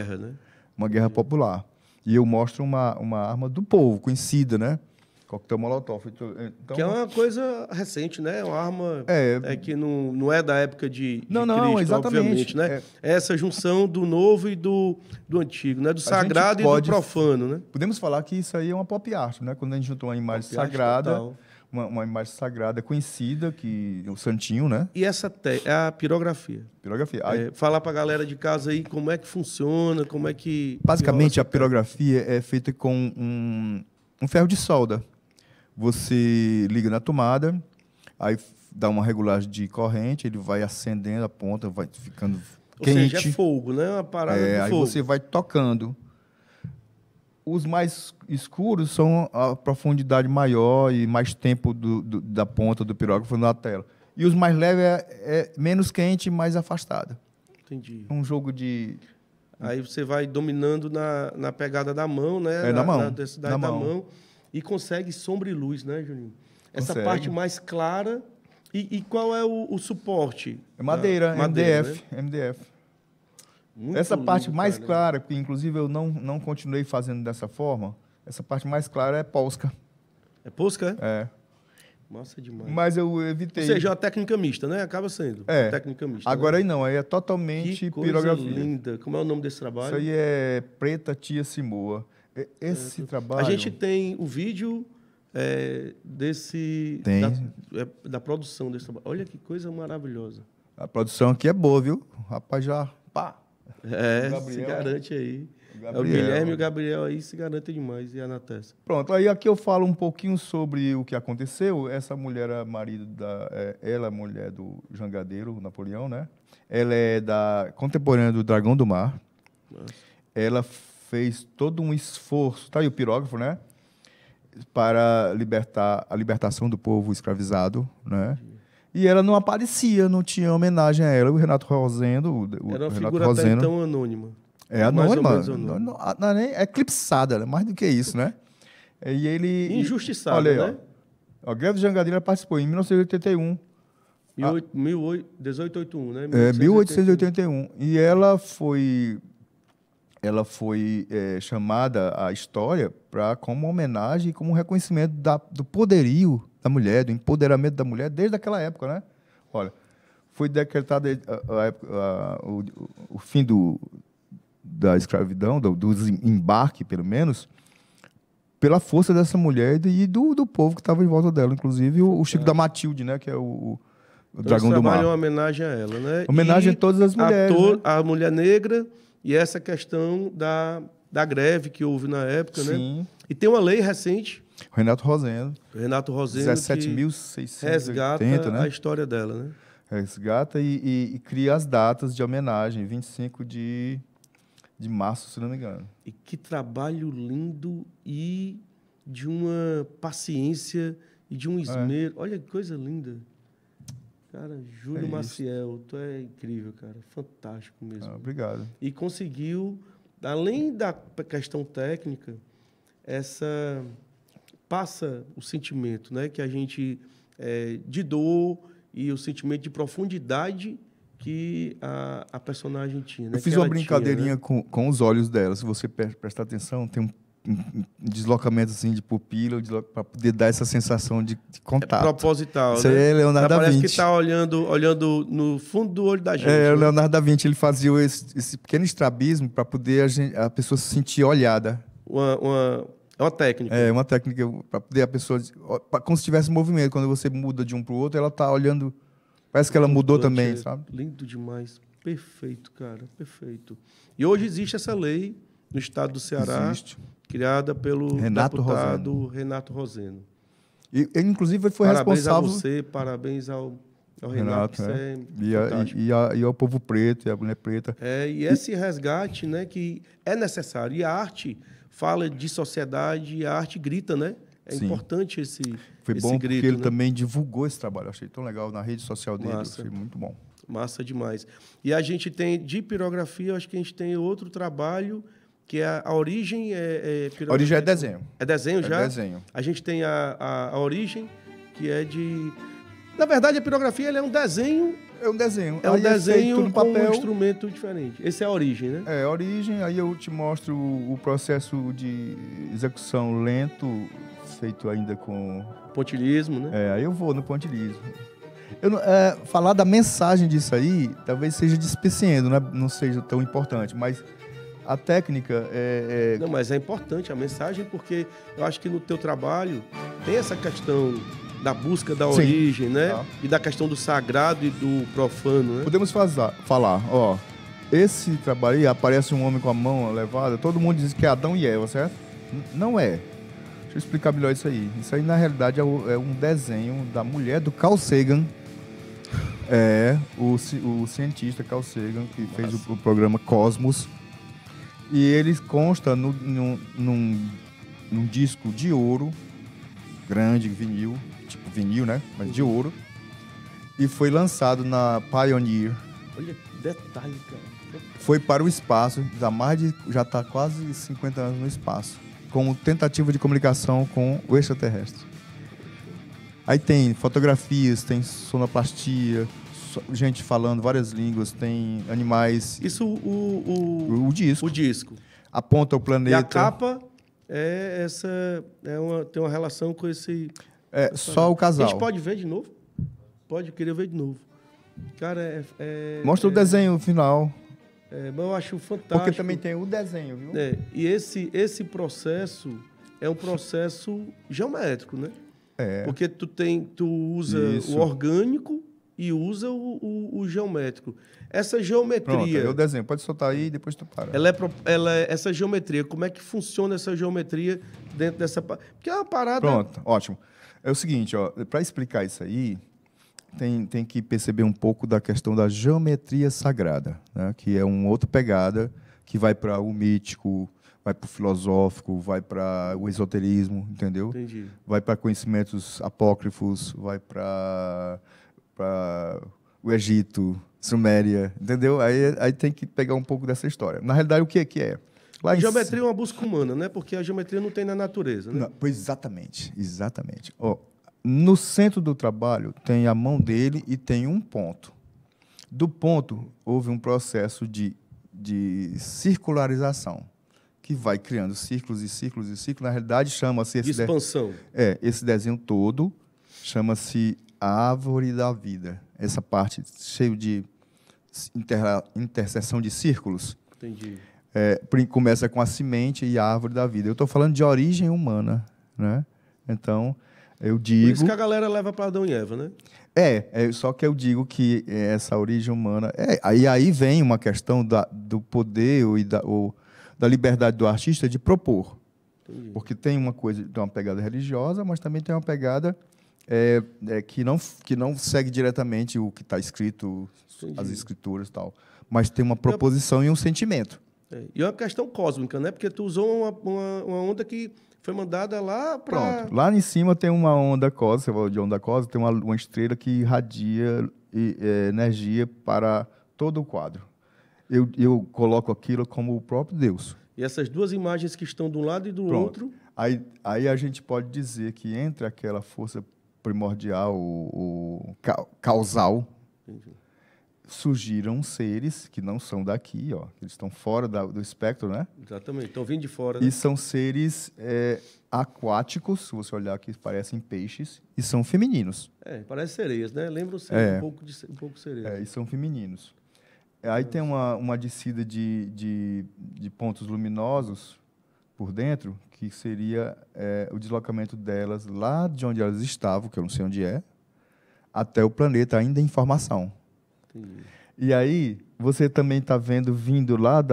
Uma guerra popular. E eu mostro uma arma do povo, conhecida, né? Coquetel Molotov. Então, que é uma coisa recente, né? Uma arma que não é da época de não, Cristo, exatamente. Obviamente, né? É essa junção do novo e do antigo, né? Do sagrado e do profano, né? Podemos falar que isso aí é uma pop art, né? Quando a gente juntou uma imagem sagrada, uma imagem sagrada conhecida, que o santinho, né? E essa é a pirografia. Falar para a galera de casa aí como é que funciona, como é que... Basicamente, a pirografia é feita com um ferro de solda. Você liga na tomada, aí dá uma regulagem de corrente, ele vai acendendo a ponta, vai ficando quente. Ou seja, é fogo, né? Uma parada de Aí fogo. você vai tocando. Os mais escuros são a profundidade maior e mais tempo da ponta do pirógrafo na tela. E os mais leves é menos quente e mais afastado. Entendi. É um jogo de... Aí você vai dominando na pegada da mão, né? Na mão. Na densidade da mão. E consegue sombra e luz, né, Juninho? Essa Consegue. parte mais clara. E qual é o suporte? É madeira, MDF. Né? MDF. Muito Essa parte lindo, mais cara. clara, que inclusive eu não continuei fazendo dessa forma, essa parte mais clara é Polska. É Polska, é? É. Massa demais. Mas eu Ou evitei. seja, é uma técnica mista, né? Acaba sendo. É. Uma técnica mista. Agora né? aí não, aí é totalmente Que coisa pirografia. linda. Como é o nome desse trabalho? Isso aí é Preta Tia Simoa. Esse trabalho... A gente tem o vídeo desse... Tem. Da produção desse trabalho. Olha que coisa maravilhosa. A produção aqui é boa, viu? Rapaz, já... Pá! É, Gabriel, se garante aí. Gabriel. O Guilherme e o Gabriel aí se garantem demais. E a Anatessa. Pronto, aí aqui eu falo um pouquinho sobre o que aconteceu. Essa mulher é marido ela é mulher do jangadeiro Napoleão, né? Ela é contemporânea do Dragão do Mar. Nossa. Ela fez todo um esforço, tá aí o pirógrafo, né? Para a libertação do povo escravizado, né? E ela não aparecia, não tinha homenagem a ela. O Renato Rosendo... Era uma Renato figura Rosendo, até então anônima. é Mais ou anônima, menos anônima. não é eclipsada, né? Mais do que isso, né? E ele... Injustiçada, olha aí, né? ó. A greve de Jangadeiro participou em 1981. 1881, né? 1881. E ela foi chamada à história como homenagem e como reconhecimento do poderio da mulher, do empoderamento da mulher desde aquela época, né? Olha, foi decretado o fim da escravidão, do embarque, pelo menos, pela força dessa mulher e do povo que estava em volta dela, inclusive o Chico da Matilde, né? Que é o Dragão do Mar. É uma homenagem a ela, né? Homenagem a todas as mulheres. né? A mulher negra e essa questão da greve que houve na época, Sim. né? E tem uma lei recente, Renato Rosendo. Renato Rosendo, que 17.680, resgata né? a história dela, né? Resgata e cria as datas de homenagem, 25 de março, se não me engano. E que trabalho lindo e de uma paciência e de um esmero. Olha que coisa linda. Cara, Júlio Maciel, tu é incrível, cara. Fantástico mesmo. Obrigado. E conseguiu, além da questão técnica, passa o sentimento, né, que a gente de dor e o sentimento de profundidade que a personagem tinha. Né? Eu fiz uma brincadeirinha com os olhos dela. Se você prestar atenção, tem um deslocamento assim de pupila para poder dar essa sensação de contato. É proposital, Isso né? aí é Leonardo da Vinci. Parece que está olhando no fundo do olho da gente. O né? Leonardo da Vinci ele fazia esse pequeno estrabismo para poder a pessoa se sentir olhada. É uma técnica. É uma técnica para poder a pessoa... Como se tivesse movimento. Quando você muda de um para o outro, ela está olhando... Parece que ela mudou também, sabe? Lindo demais. Perfeito, cara. Perfeito. E hoje existe essa lei no estado do Ceará, criada pelo deputado Renato Rosendo. E ele, inclusive, foi parabéns responsável... Parabéns a você, parabéns ao Renato. E ao povo preto, e à mulher preta. E esse resgate, né, que é necessário. E a arte fala de sociedade, e a arte grita, né? É Sim. importante esse Foi bom grito, porque ele né? também divulgou esse trabalho. Eu achei tão legal na rede social dele. Massa. Achei muito bom. Massa demais. E a gente tem, de pirografia, acho que a gente tem outro trabalho, que é a origem. A origem é desenho. É desenho já? É desenho. A gente tem a origem, que é de... Na verdade, a pirografia ela é um desenho... É um desenho. É um desenho no com papel. um instrumento diferente. Esse é a origem, né? É a origem. Aí eu te mostro o processo de execução lento, feito ainda com... Pontilhismo, né? Aí eu vou no pontilhismo. Falar da mensagem disso aí, talvez seja despeciando, né? Não seja tão importante, mas a técnica Não, mas é importante a mensagem, porque eu acho que no teu trabalho tem essa questão da busca da origem, né? Tá. E da questão do sagrado e do profano, né? Podemos falar, ó, esse trabalho aí, aparece um homem com a mão levada, todo mundo diz que é Adão e Eva, certo? Não é. Deixa eu explicar melhor isso aí. Isso aí, na realidade, é um desenho da mulher do Carl Sagan. O cientista Carl Sagan, que fez o programa Cosmos. E ele consta num disco de ouro, grande, vinil, tipo vinil, né? Mas de ouro. E foi lançado na Pioneer. Olha que detalhe, cara. Foi para o espaço, já está quase 50 anos no espaço, como tentativa de comunicação com o extraterrestre. Aí tem fotografias, tem sonoplastia, gente falando várias línguas, tem animais. Isso O disco. O disco. Aponta o planeta. E a capa tem uma relação com esse... Só o casal. A gente pode ver de novo? Pode, eu queria ver de novo. Cara, Mostra o desenho final. Mas eu acho fantástico. Porque também tem o desenho, viu? E esse processo é um processo geométrico, né? Porque tu usa o orgânico e usa o geométrico. Essa geometria... Pronto, eu desenho. Pode soltar aí e depois tu para. Essa geometria, como é que funciona essa geometria dentro dessa... Porque é uma parada... Pronto, ótimo. É o seguinte, para explicar isso aí, tem que perceber um pouco da questão da geometria sagrada, né? Que é uma outra pegada que vai para o mítico, vai para o filosófico, vai para o esoterismo, entendeu? Entendi. Vai para conhecimentos apócrifos, vai para o Egito, Suméria, entendeu? Aí tem que pegar um pouco dessa história. Na realidade, o que é? A geometria é uma busca humana, né? Porque a geometria não tem na natureza, né? Não, pois exatamente. No centro do trabalho tem a mão dele e tem um ponto. Do ponto, houve um processo de circularização, que vai criando círculos e círculos e círculos. Na realidade, chama-se... expansão. Esse desenho todo chama-se Árvore da Vida. Essa parte cheia de interseção de círculos. Entendi. Começa com a semente e a árvore da vida. Eu estou falando de origem humana, né? Então... Eu digo... Por isso que a galera leva para Adão e Eva, né? Só que eu digo que essa origem humana... Aí vem uma questão do poder e da liberdade do artista de propor. Entendi. Porque tem uma pegada religiosa, mas também tem uma pegada que não segue diretamente o que está escrito, entendi, as escrituras e tal. Mas tem uma proposição e um sentimento. E é uma questão cósmica, né? Porque tu usou uma onda que... foi mandada lá para... Pronto. Lá em cima tem uma onda cósmica, você falou de onda cósmica, tem uma estrela que irradia energia para todo o quadro. Eu coloco aquilo como o próprio Deus. E essas duas imagens que estão de um lado e do outro... Aí a gente pode dizer que entre aquela força primordial, o causal, entendi, surgiram seres que não são daqui, eles estão fora do espectro, né? Exatamente, estão vindo de fora. Né? E são seres aquáticos, se você olhar aqui, parecem peixes, e são femininos. Parecem sereias, né? Lembram um pouco sereias. E são femininos. Aí tem uma descida de pontos luminosos por dentro, que seria o deslocamento delas lá de onde elas estavam, que eu não sei onde até o planeta ainda em formação. Entendi. E aí, você também está vendo, vindo lá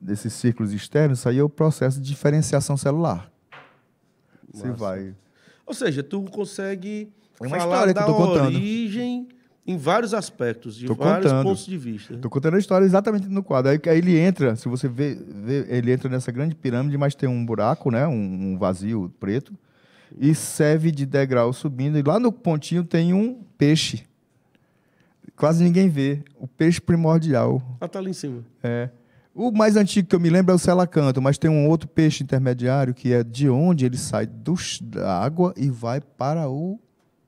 desses círculos externos, isso aí é o processo de diferenciação celular. Massa. Você vai... Ou seja, tu consegue uma falar da contando. origem em vários aspectos, de vários pontos de vista. Estou contando a história exatamente no quadro. Aí ele entra, se você vê, ele entra nessa grande pirâmide, mas tem um buraco, né, um vazio preto, e serve de degrau subindo, e lá no pontinho tem um peixe. Quase ninguém vê. O peixe primordial. Tá ali em cima. O mais antigo que eu me lembro é o selacanto, mas tem um outro peixe intermediário que é de onde ele sai da água e vai para o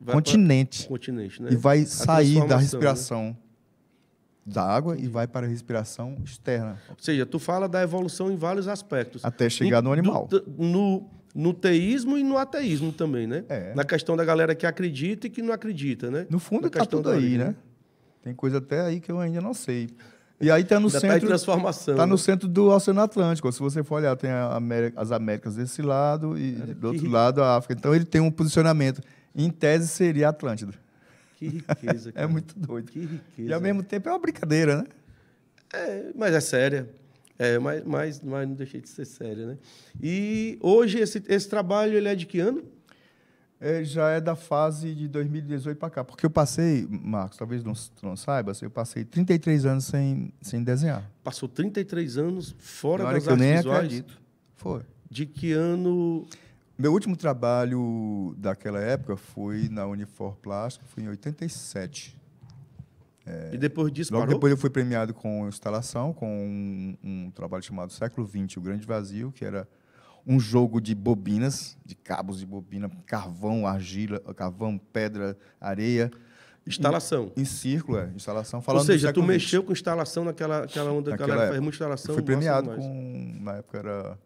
continente. Continente, né? E vai sair da respiração da água e vai para a respiração externa. Ou seja, tu fala da evolução em vários aspectos. Até chegar no animal. No teísmo e no ateísmo também, né? Na questão da galera que acredita e que não acredita, né? No fundo está tudo aí, né? Tem coisa até aí que eu ainda não sei. E aí está no centro... Está em transformação. Está no centro do Oceano Atlântico. Se você for olhar, tem as Américas desse lado e do outro lado a África. Então ele tem um posicionamento. Em tese seria Atlântida. Que riqueza, cara. É muito doido. Que riqueza. E ao mesmo tempo é uma brincadeira, né? Mas é séria. Mas não deixei de ser séria, né? E hoje esse trabalho ele é de que ano? Já é da fase de 2018 para cá. Porque eu passei, Marcos, talvez tu não saibas, eu passei 33 anos sem desenhar. Passou 33 anos fora Na das hora que eu artes nem visuais? acredito. Foi. De que ano? Meu último trabalho daquela época foi na Unifor Plástico, foi em 87. E depois disso Logo parou? depois eu fui premiado com instalação, com um trabalho chamado Século XX, O Grande Vazio, que era um jogo de bobinas, de cabos de bobina, carvão, argila, carvão, pedra, areia. Instalação. Em círculo, instalação. Ou Falando do seja, tu século XX. mexeu com instalação naquela onda, a Naquela galera faz época. muita instalação. Eu fui massa premiado demais. na época era,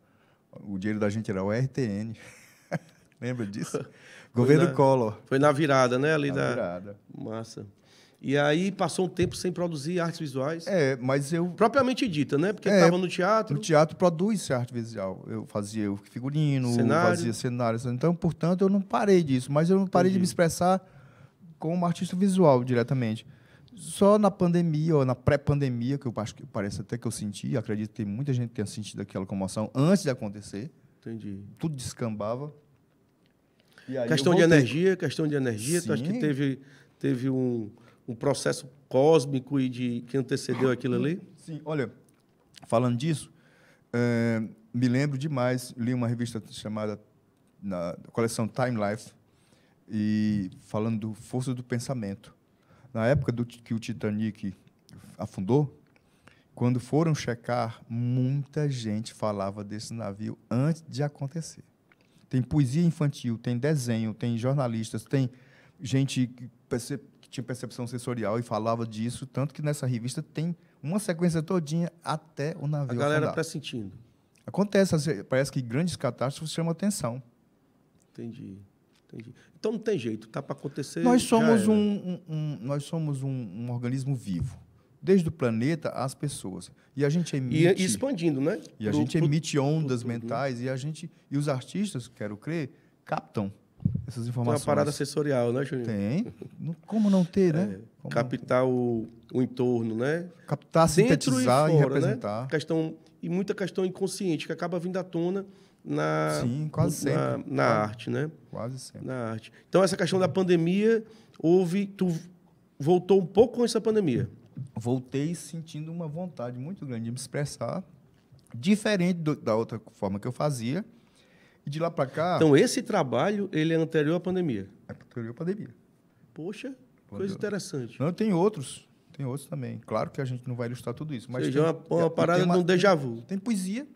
o dinheiro da gente era o RTN. Lembra disso? Governo Collor. Foi na virada, né? Ali Na da virada. massa. E aí passou um tempo sem produzir artes visuais. Mas eu... Propriamente dita, né? Porque estava no teatro. No teatro produz arte visual. Eu fazia o figurino, Cenário. fazia cenários. Então, portanto, eu não parei disso. Mas eu não parei de me expressar como artista visual diretamente. Só na pandemia, ou na pré-pandemia, que eu acho que parece até que eu senti, acredito que tem muita gente que tenha sentido aquela comoção antes de acontecer. Entendi. Tudo descambava. E aí Questão de energia. Tu acha que Sim. teve um processo cósmico que antecedeu aquilo ali? Sim, olha, falando disso, me lembro demais, li uma revista chamada, na coleção Time Life, e falando do Força do Pensamento. Na época que o Titanic afundou, quando foram checar, muita gente falava desse navio antes de acontecer. Tem poesia infantil, tem desenho, tem jornalistas, tem gente que tinha percepção sensorial e falava disso, tanto que nessa revista tem uma sequência todinha até o navio A galera afundar. pressentindo. Acontece, parece que grandes catástrofes chamam atenção. Entendi. Então não tem jeito, tá para acontecer. Nós somos já era. nós somos um organismo vivo, desde o planeta às pessoas. E a gente E emite expandindo, né? e a gente emite ondas mentais e os artistas, quero crer, captam essas Tem uma informações. parada sensorial, né, Juninho? Tem. Como não ter, né? Como não Captar o entorno, né? captar, Dentro sintetizar e e fora, representar. né? E muita questão inconsciente que acaba vindo à tona Sim, quase sempre. na arte, né? Quase sempre. Na arte. Então, essa questão da pandemia, tu voltou um pouco com essa pandemia. Voltei sentindo uma vontade muito grande de me expressar, diferente da outra forma que eu fazia. E de lá para cá... Então, esse trabalho, ele é anterior à pandemia. É anterior à pandemia. Poxa, coisa interessante. Não, tem outros também. Claro que a gente não vai ilustrar tudo isso. Mas Ou seja, uma parada de um déjà vu. Tem poesia,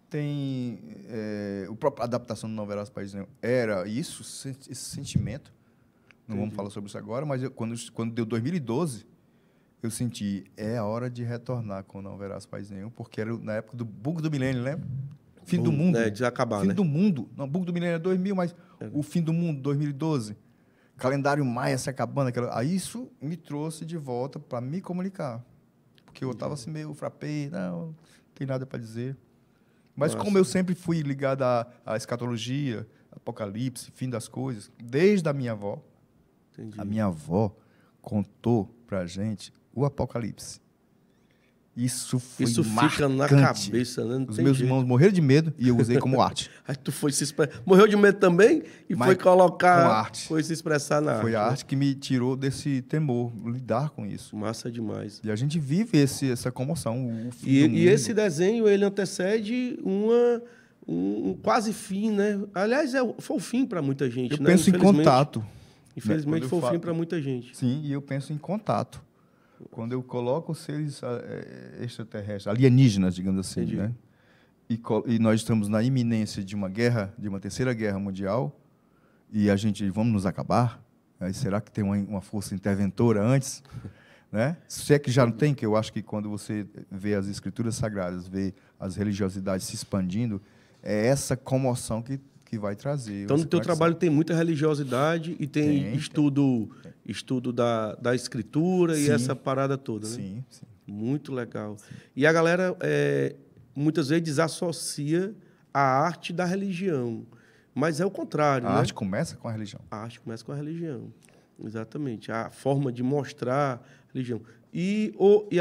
tem a própria adaptação do Não Verás País Nenhum. Era isso, esse sentimento. Não vamos falar sobre isso agora, mas quando deu 2012, eu senti, é a hora de retornar com Não Verás País Nenhum, porque era na época do bug do milênio, lembra? Fim do mundo. Desacabar, Fim né? do mundo. Não, bug do milênio é 2000, mas o fim do mundo, 2012. Calendário Maia se acabando. Aí isso me trouxe de volta para me comunicar. Porque eu estava assim meio frappé, não tem nada para dizer. Mas como eu sempre fui ligado à escatologia, apocalipse, fim das coisas, desde a minha avó, Entendi. a minha avó contou para a gente o apocalipse. Isso foi fica na marcante. cabeça, né? Não Os tem meus jeito. irmãos morreram de medo e eu usei como arte. Aí tu foi morreu de medo também e Mas foi colocar... com arte. Foi se expressar na arte. Foi a né? arte que me tirou desse temor, lidar com isso. Massa demais. E a gente vive essa comoção, o fim do E mundo. esse desenho, ele antecede um quase fim, né? Aliás, foi o fim para muita gente, Eu né? penso em Infelizmente. contato. Infelizmente, Quando eu foi o fim falo- para muita gente. Sim, e eu penso em contato. Quando eu coloco seres extraterrestres, alienígenas, digamos assim, Entendi. né? E nós estamos na iminência de uma guerra, de uma terceira guerra mundial, e a gente, vamos nos acabar? Aí será que tem uma força interventora antes? Né? Se é que já não tem, que eu acho que quando você vê as escrituras sagradas, vê as religiosidades se expandindo, é essa comoção que vai trazer. Então, no essa teu conexão. trabalho tem muita religiosidade e tem estudo da escritura e Sim. essa parada toda, né? Sim, sim. Muito legal. E a galera muitas vezes desassocia a arte da religião. Mas é o contrário, A né? arte começa com a religião. A arte começa com a religião. Exatamente. A forma de mostrar a religião. E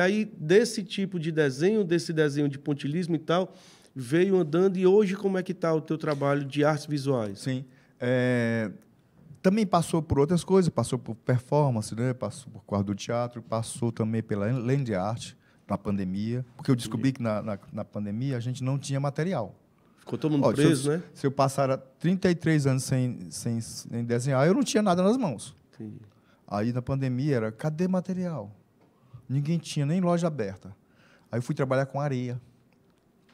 aí, desse tipo de desenho, desse desenho de pontilhismo e tal, veio andando. E hoje, como é que está o teu trabalho de artes visuais? Sim. Também passou por outras coisas, passou por performance, né? Passou por quadro do teatro, passou também pela Land Art, na pandemia, porque eu descobri que na pandemia a gente não tinha material. Ficou todo mundo preso, né? Se eu passar 33 anos sem desenhar, eu não tinha nada nas mãos. Entendi. Aí, na pandemia, cadê material? Ninguém tinha, nem loja aberta. Aí eu fui trabalhar com areia.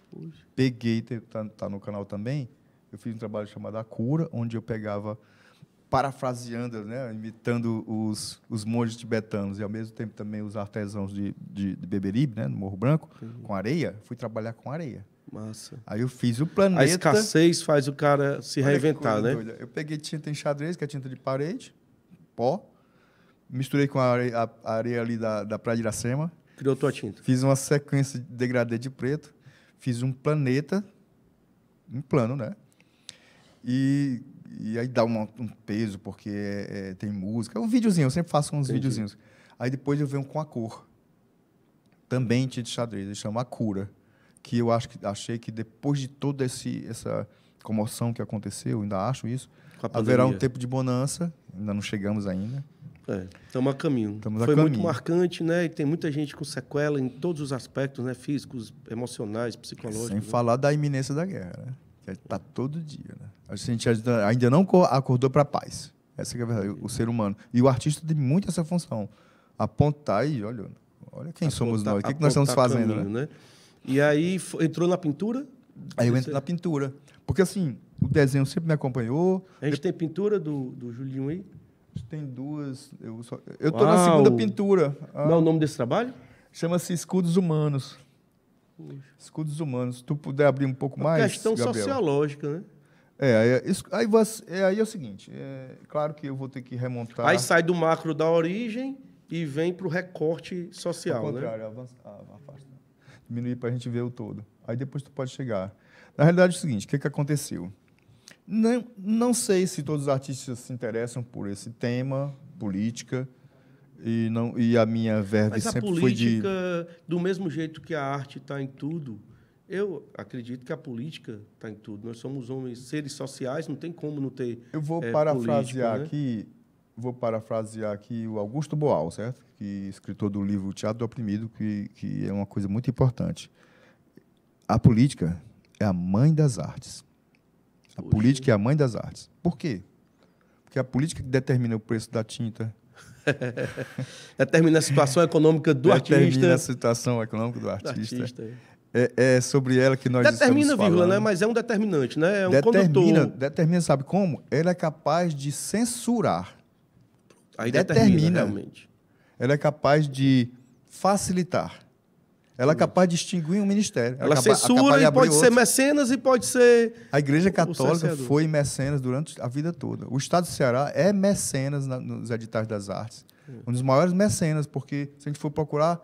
Puxa. Peguei, tá no canal também, eu fiz um trabalho chamado A Cura, onde eu pegava, parafraseando, né, imitando os monges tibetanos e, ao mesmo tempo, também os artesãos de Beberibe, né, no Morro Branco, com areia. Fui trabalhar com areia. Massa. Aí eu fiz o planeta... A escassez faz o cara se reinventar, né? Doida. Eu peguei tinta em xadrez, que é tinta de parede, pó, misturei com a areia ali da Praia de Iracema. Criou tua tinta. Fiz uma sequência de degradê de preto, fiz um planeta, um plano, né? E aí dá um peso, porque tem música. É um videozinho, eu sempre faço uns videozinhos. Aí depois eu venho com a cor. Também tinta de xadrez, ele chama A Cura. Que eu achei que depois de toda essa comoção que aconteceu, ainda acho isso, haverá um tempo de bonança, ainda não chegamos ainda. Estamos a caminho. Foi muito marcante, né? E tem muita gente com sequela em todos os aspectos, né? Físicos, emocionais, psicológicos. Sem falar da iminência da guerra, né? Que está todo dia, né? A gente ainda não acordou para a paz. Essa que é a verdade, o ser humano. E o artista tem muito essa função. Apontar e olha quem somos nós, o que nós estamos fazendo, caminho, né? E aí entrou na pintura? Aí eu entro na pintura. Porque, assim, o desenho sempre me acompanhou. A gente tem pintura do Julinho aí? Tem duas. Eu estou na segunda pintura. Qual é o nome desse trabalho? Chama-se Escudos Humanos. Escudos Humanos. Se tu puder abrir um pouco mais, questão Gabriel. Sociológica, né? Aí é o seguinte, claro que eu vou ter que remontar... Aí sai do macro da origem e vem para o recorte social, ao contrário, né? Afasta. Diminuir para a gente ver o todo. Aí depois tu pode chegar. Na realidade é o seguinte, o que aconteceu? Não sei se todos os artistas se interessam por esse tema, política, e a minha verve sempre foi de... Mas a política, do mesmo jeito que a arte está em tudo, eu acredito que a política está em tudo. Nós somos homens, seres sociais, não tem como não ter Eu vou parafrasear aqui o Augusto Boal, certo? Que escritor do livro O Teatro do Oprimido, que é uma coisa muito importante. A política é a mãe das artes. A política é a mãe das artes. Por quê? Porque a política que determina o preço da tinta. Determina a situação econômica do artista. Determina a situação econômica do artista. É sobre ela que nós determina, estamos falando. Né? Mas é um determinante, né? É um condutor. Determina, sabe como? Ela é capaz de censurar. Aí determina, realmente. Ela é capaz de facilitar. Ela é capaz de extinguir um ministério. Ela censura e pode ser mecenas e pode ser... A Igreja Católica foi mecenas durante a vida toda. O Estado do Ceará é mecenas nos editais das artes. Um dos maiores mecenas, porque se a gente for procurar,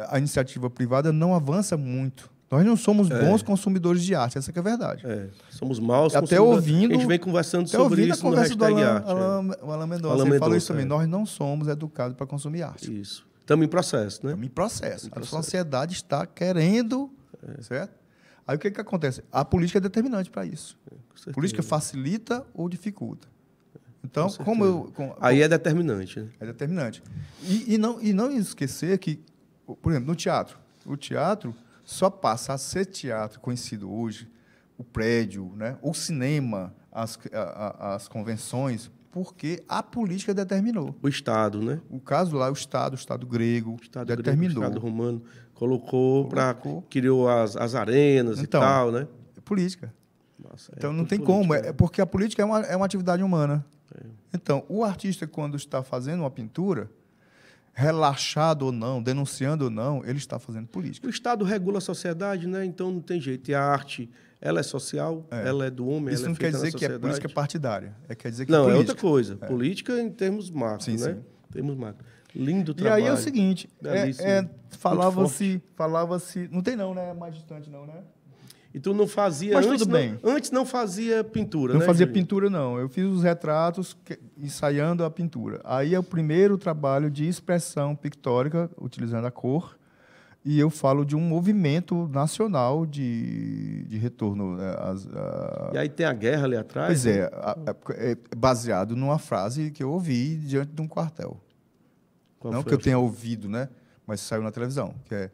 a iniciativa privada não avança muito. Nós não somos bons consumidores de arte, essa que é a verdade. Somos maus até ouvindo. A gente vem conversando sobre isso no hashtag arte. O Alain Mendonça, ele falou isso também. Nós não somos educados para consumir arte. Isso. Estamos em processo, né? Estamos em processo. A sociedade está querendo, certo? Aí o que acontece? A política é determinante para isso. A política facilita ou dificulta. Então, aí é determinante, né? É determinante. E não esquecer que, por exemplo, no teatro. O teatro só passa a ser teatro conhecido hoje, o prédio, né? O cinema, as convenções, porque a política determinou. O Estado, né? O caso lá, o Estado grego, determinou. O Estado romano colocou. Criou as arenas então, e tal, né? É política. Nossa, então, não tem como. Porque a política é uma atividade humana. Então, o artista, quando está fazendo uma pintura, relaxado ou não, denunciando ou não, ele está fazendo política. O Estado regula a sociedade, né? Então, não tem jeito. E a arte... Ela é social, ela é do homem, isso ela é não quer dizer que é política partidária. Quer dizer que não, é outra coisa. Política em termos macro, né? Sim. Termos macro. Lindo trabalho. E aí é o seguinte, falava-se... Não tem não, né? Mais distante não, né? E tu não fazia... Mas tudo bem. Antes não fazia pintura, né? Não fazia pintura, não. Eu fiz os retratos ensaiando a pintura. Aí é o primeiro trabalho de expressão pictórica, utilizando a cor. E eu falo de um movimento nacional de retorno. Né? E aí tem a guerra ali atrás? Pois né? é baseado numa frase que eu ouvi diante de um quartel. Qual Não foi que eu a tenha frase? ouvido, né? Mas saiu na televisão, que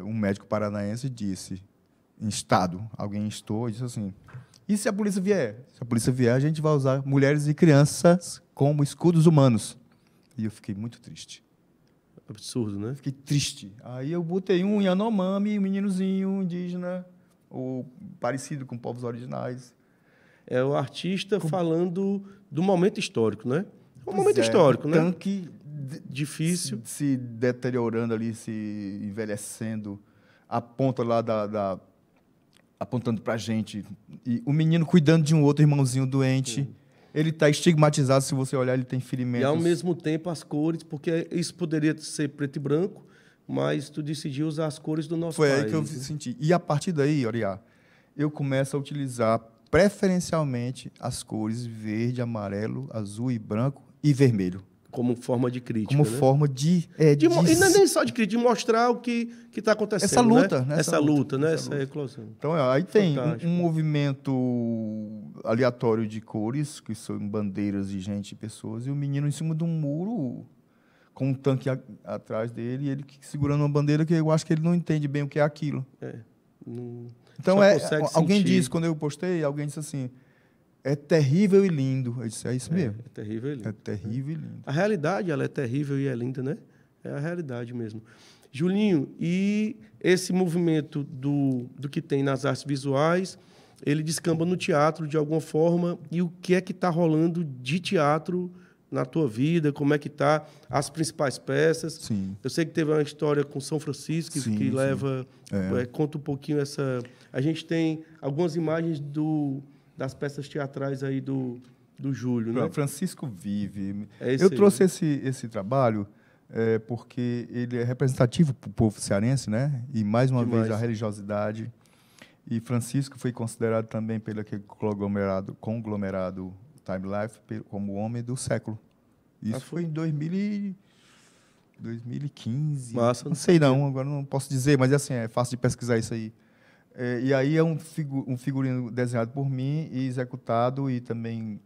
um médico paranaense disse, em estado, alguém instou e disse assim, e se a polícia vier? Se a polícia vier, a gente vai usar mulheres e crianças como escudos humanos. E eu fiquei muito triste. Absurdo, né? Fiquei triste. Aí eu botei um Yanomami, um meninozinho indígena, ou parecido com povos originais. É o artista falando do momento histórico, né? É um Pois momento é, histórico, o né? tanque Difícil. se deteriorando ali, se envelhecendo, a ponta lá apontando para a gente. E o menino cuidando de um outro irmãozinho doente. Ele está estigmatizado, se você olhar, ele tem ferimentos. E, ao mesmo tempo, as cores, porque isso poderia ser preto e branco, mas tu decidiu usar as cores do nosso Foi país. aí que eu né? senti. E a partir daí, Oriá, eu começo a utilizar preferencialmente as cores verde, amarelo, azul e branco e vermelho. Como forma de crítica, Como né? forma de E não é nem só de crítica, de mostrar o que está acontecendo, essa luta, né? né? Essa luta, né? Essa eclosão. Então, aí tem Fantástico. um movimento aleatório de cores, que são bandeiras de gente e pessoas, e o menino em cima de um muro, com um tanque atrás dele, e ele segurando uma bandeira que eu acho que ele não entende bem o que é aquilo. Não, Então, só consegue alguém sentir. disse, quando eu postei, alguém disse assim, é terrível e lindo. Eu disse, é isso mesmo. É terrível e lindo. É terrível e lindo. A realidade, ela é terrível e é linda, né? É a realidade mesmo. Julinho, e esse movimento do que tem nas artes visuais, ele descamba no teatro de alguma forma, e o que é que está rolando de teatro na tua vida? Como é que tá as principais peças? Sim. Eu sei que teve uma história com São Francisco, Sim, que sim. leva... conta um pouquinho essa... A gente tem algumas imagens das peças teatrais aí do Júlio, né? Francisco vive. É esse Eu aí, trouxe né? esse trabalho porque ele é representativo para o povo cearense, né? E, mais uma Demais. vez, a religiosidade. E Francisco foi considerado também pelo aquele conglomerado Time Life como o homem do século. Isso foi em 2015. Massa, Não sei não, agora não posso dizer, mas assim, é fácil de pesquisar isso aí. E aí é um figurino desenhado por mim e executado e também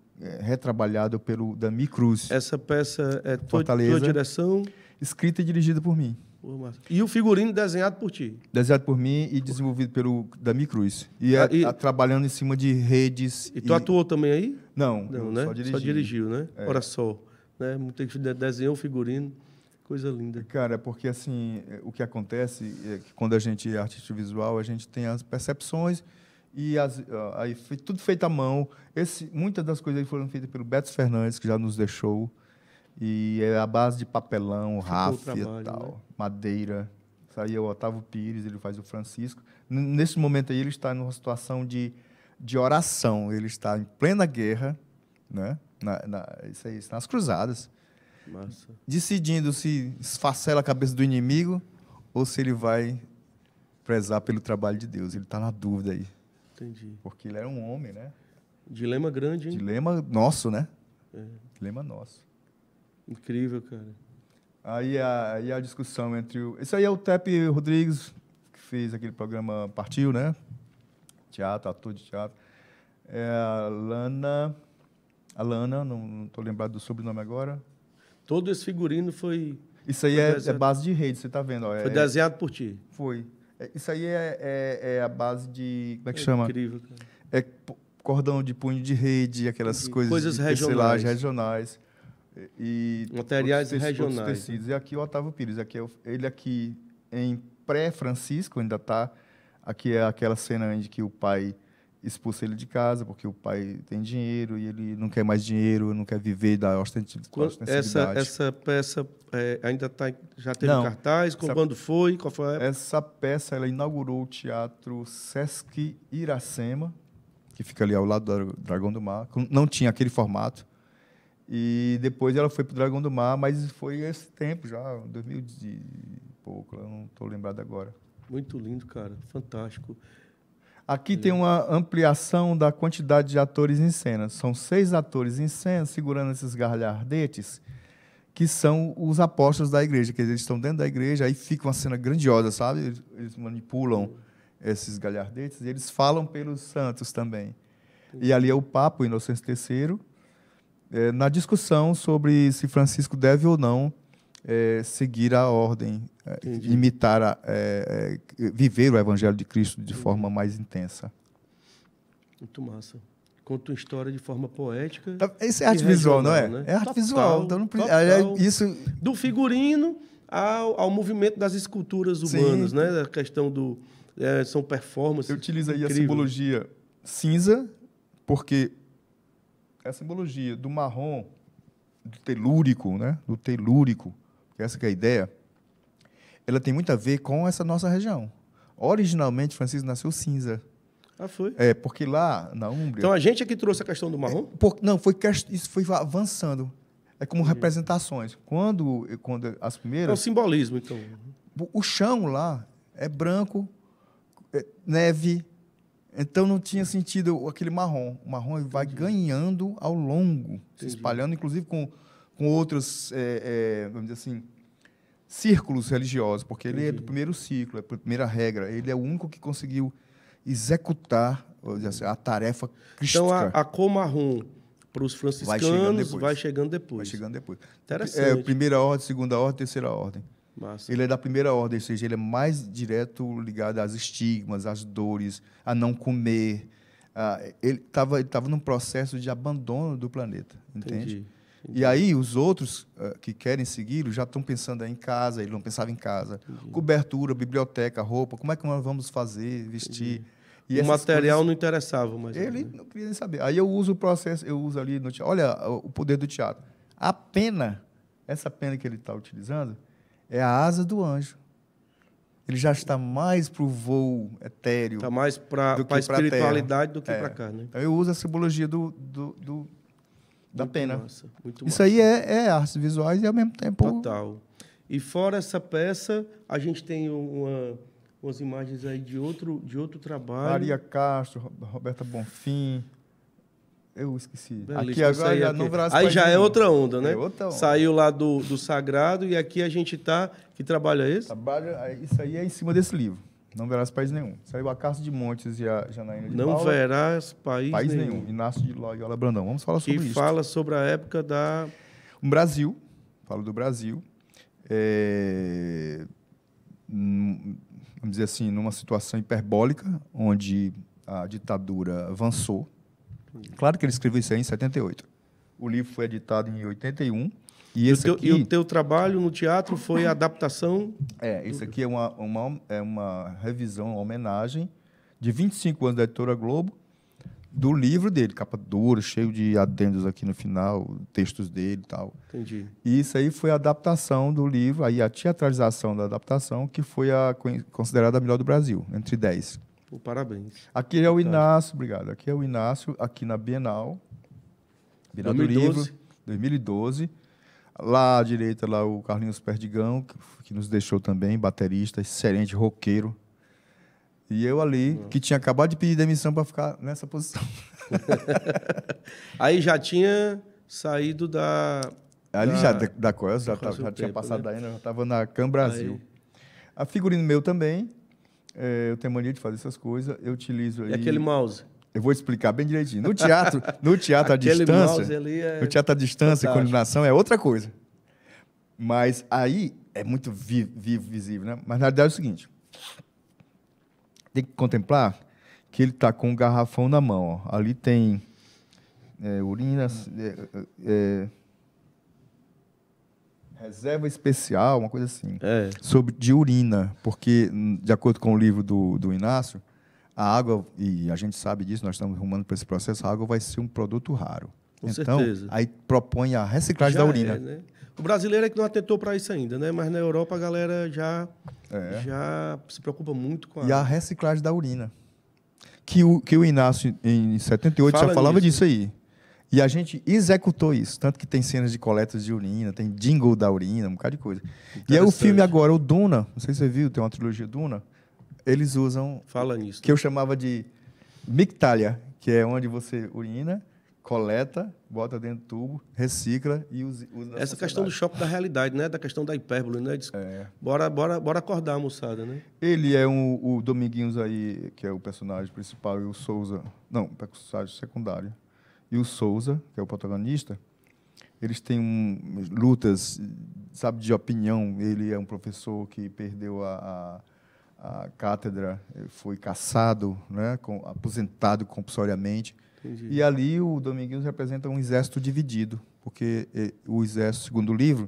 retrabalhado pelo Dami Cruz. Essa peça é tua Fortaleza. direção? Escrita e dirigida por mim. Pô, massa. E o figurino desenhado por ti? Desenhado por mim e desenvolvido pelo Dami Cruz. E trabalhando em cima de redes. E tu atuou também aí? Não, né? só dirigi. Só dirigiu, né? Ora só. Né? Muita gente desenhou o figurino. Coisa linda. Cara, porque assim, o que acontece é que quando a gente é artista visual, a gente tem as percepções e aí foi tudo feito à mão. Muitas das coisas aí foram feitas pelo Beto Fernandes, que já nos deixou. E é a base de papelão, ráfia e tal, né? Madeira. Isso aí é o Otávio Pires, ele faz o Francisco. Nesse momento aí, ele está numa situação de oração. Ele está em plena guerra, né? Isso aí, nas cruzadas. Massa. Decidindo se esfacela a cabeça do inimigo ou se ele vai prezar pelo trabalho de Deus. Ele está na dúvida aí. Entendi. Porque ele era um homem, né? Dilema grande, hein? Dilema nosso, né? Dilema nosso. Incrível, cara. Aí a discussão entre esse aí é o Tepe Rodrigues, que fez aquele programa Partiu, né? Teatro, ator de teatro. A Lana, não estou lembrado do sobrenome agora. Todo esse figurino foi... Isso aí é base de rede, você está vendo. Ó, foi desenhado por ti? Foi. Isso aí é a base de... Como é que chama? Incrível, cara. É cordão de punho de rede, aquelas coisas de regionais. E materiais regionais. Outros tecidos. E aqui o Otávio Pires. Ele aqui em pré-Francisco, ainda está... Aqui é aquela cena em que o pai expulsa ele de casa, porque o pai tem dinheiro e ele não quer mais dinheiro, não quer viver da ostensividade. Essa peça ainda já teve cartaz? Quando foi? Qual foi a época? Essa peça ela inaugurou o Teatro Sesc Iracema, que fica ali ao lado do Dragão do Mar. Não tinha aquele formato. E depois ela foi para o Dragão do Mar, mas foi esse tempo já, 2000 e pouco, eu não estou lembrado agora. Muito lindo, cara. Fantástico. Aqui tem uma ampliação da quantidade de atores em cena. São 6 atores em cena, segurando esses galhardetes, que são os apóstolos da igreja, que eles estão dentro da igreja, aí fica uma cena grandiosa, sabe? Eles manipulam esses galhardetes e eles falam pelos santos também. E ali é o Papa, o Inocêncio III, na discussão sobre se Francisco deve ou não seguir a ordem, imitar, viver o Evangelho de Cristo de forma mais intensa. Muito massa. Conta uma história de forma poética. Isso é arte visual, não é? Né? É arte visual. Então não precisa, isso... Do figurino ao movimento das esculturas urbanas, né? A questão do... são performances. Eu utilizo aí a simbologia cinza, porque a simbologia do marrom, do telúrico, né? Do telúrico, essa que é a ideia, ela tem muito a ver com essa nossa região. Originalmente, Francisco nasceu cinza. Ah, foi? Porque lá na Úmbria... Então, a gente é que trouxe a questão do marrom? Não, isso foi avançando. É como representações. Quando as primeiras... É um simbolismo, então. O chão lá é branco, neve, então não tinha sentido aquele marrom. O marrom vai ganhando ao longo, se espalhando, inclusive com outros, vamos dizer assim, círculos religiosos, porque ele é do primeiro ciclo, é a primeira regra. Ele é o único que conseguiu executar a tarefa cristã. Então, a cor marrom para os franciscanos vai chegando depois. Interessante. Primeira ordem, segunda ordem, terceira ordem. Massa. Ele é da primeira ordem, ou seja, ele é mais direto ligado às estigmas, às dores, a não comer. Ele estava num processo de abandono do planeta, entende? Entendi. E aí os outros que querem segui-lo já estão pensando em casa, ele não pensava em casa. Entendi. Cobertura, biblioteca, roupa, como é que nós vamos fazer, vestir? E o material não interessava mais. Ele não queria nem saber. Aí eu uso o processo, eu uso ali no teatro. Olha o poder do teatro. A pena, essa pena que ele está utilizando, é a asa do anjo. Ele já está mais para o voo etéreo. Está mais para a espiritualidade do que para cá, né? Então eu uso a simbologia da pena. Massa, muito isso aí é artes visuais e ao mesmo tempo... Total. E fora essa peça, a gente tem umas imagens aí de outro trabalho. Maria Castro, Roberta Bonfim. Eu esqueci. Beleza, aqui agora já não verás aí já é outra onda, né? É outra onda. Saiu lá do Sagrado e aqui a gente está... Que trabalho é esse? Isso aí é em cima desse livro. Não verás país nenhum. Saiu a Cássio de Montes e a Janaína de Não Paula. verás país nenhum. Inácio de Loyola Brandão. Vamos falar sobre isso. Que fala sobre a época da... O Brasil. Falo do Brasil. Vamos dizer assim, numa situação hiperbólica, onde a ditadura avançou. Claro que ele escreveu isso aí em 78. O livro foi editado em 81. E o teu trabalho no teatro foi a adaptação? Isso aqui é uma revisão, uma homenagem de 25 anos da Editora Globo, do livro dele, capa dura, cheio de adendos aqui no final, textos dele e tal. Entendi. E isso aí foi a adaptação do livro, aí a teatralização da adaptação, que foi considerada a melhor do Brasil, entre 10. Parabéns. Aqui é o Inácio, obrigado. Aqui é o Inácio, aqui na Bienal do Livro, 2012. Lá à direita, lá o Carlinhos Perdigão, que nos deixou também, baterista, excelente, roqueiro. E eu ali, que tinha acabado de pedir demissão para ficar nessa posição. Aí já tinha saído da Coelho, já tinha passado daí, já estava na Cam Brasil. A figurino meu também, eu tenho mania de fazer essas coisas, eu utilizo aí... E aquele mouse? Eu vou explicar bem direitinho. No teatro à distância, no teatro à distância, coordenação é outra coisa. Mas aí é muito vivo, visível, né? Mas na verdade é o seguinte: tem que contemplar que ele está com um garrafão na mão. Ó. Ali tem urina, reserva especial, uma coisa assim, de urina, porque de acordo com o livro do Inácio, a água, e a gente sabe disso, nós estamos rumando para esse processo, a água vai ser um produto raro. Com então, certeza. Aí propõe a reciclagem da urina. Né? O brasileiro é que não atentou para isso ainda, né? Mas na Europa a galera já se preocupa muito com a... E a reciclagem da urina. Que o Inácio, em 78, já falava disso aí. E a gente executou isso. Tanto que tem cenas de coletas de urina, tem jingle da urina, um bocado de coisa. E aí o filme agora, o Duna, não sei se você viu, tem uma trilogia Duna, eles usam... Fala nisso. Que eu chamava de mictalha, que é onde você urina, coleta, bota dentro do tubo, recicla e usa na Essa questão do choque da realidade, né? Da questão da hipérbole, né? Bora acordar, moçada, né? Ele é o Dominguinhos aí, que é o personagem principal, e o Souza... Não, o personagem secundário. E o Souza, que é o protagonista, eles têm lutas, sabe, de opinião. Ele é um professor que perdeu a cátedra, foi cassado, né, aposentado compulsoriamente. Entendi. E ali o Dominguinhos representa um exército dividido, porque o exército, segundo o livro,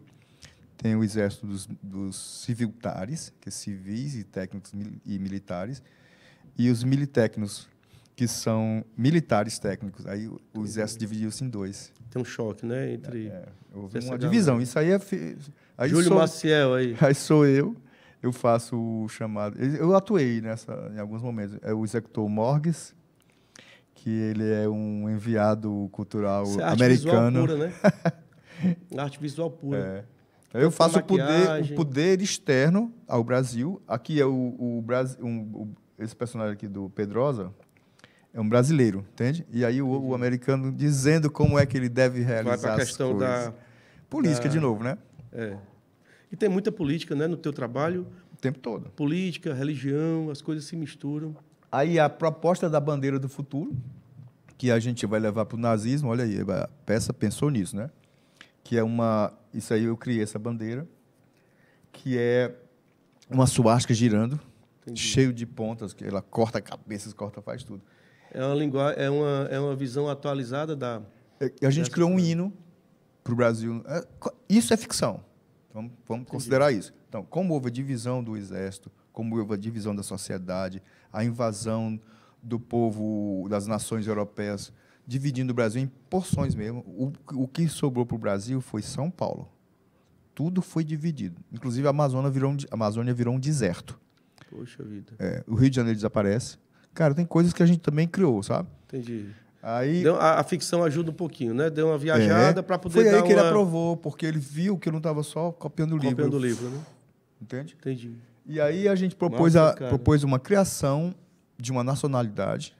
tem o exército dos civiltares, que é civis e técnicos e militares, e os militécnicos, que são militares técnicos. Aí o exército dividiu-se em dois. Tem um choque, né? Entre houve uma divisão. Isso aí é... Aí Júlio Maciel aí. Aí sou eu faço o chamado... Eu atuei em alguns momentos. É o executor Morgues, que ele é um enviado cultural americano. Arte visual pura, né? Arte visual pura. Eu faço o poder externo ao Brasil. Aqui é esse personagem aqui do Pedrosa é um brasileiro, entende? E aí o americano dizendo como é que ele deve realizar as coisas. Vai para a questão da... Política, de novo, né? E tem muita política, né, no teu trabalho. O tempo todo. Política, religião, as coisas se misturam. Aí a proposta da bandeira do futuro, que a gente vai levar para o nazismo, olha aí, a peça pensou nisso, né? Que é isso aí eu criei essa bandeira, que é uma suástica girando, cheio de pontas, que ela corta cabeças, faz tudo. É uma visão atualizada da... A gente criou um hino para o Brasil. Isso é ficção. Vamos considerar isso. Então, como houve a divisão do exército, como houve a divisão da sociedade, a invasão do povo das nações europeias, dividindo o Brasil em porções mesmo. O que sobrou para o Brasil foi São Paulo. Tudo foi dividido. Inclusive, a Amazônia virou um deserto. Poxa vida. O Rio de Janeiro desaparece. Cara, tem coisas que a gente também criou, sabe? Entendi. Aí, a ficção ajuda um pouquinho, né? Deu uma viajada para poder Foi aí que ele aprovou, porque ele viu que eu não estava só copiando o livro. Copiando o livro, né? Entende? Entendi. E aí a gente propôs uma criação de uma nacionalidade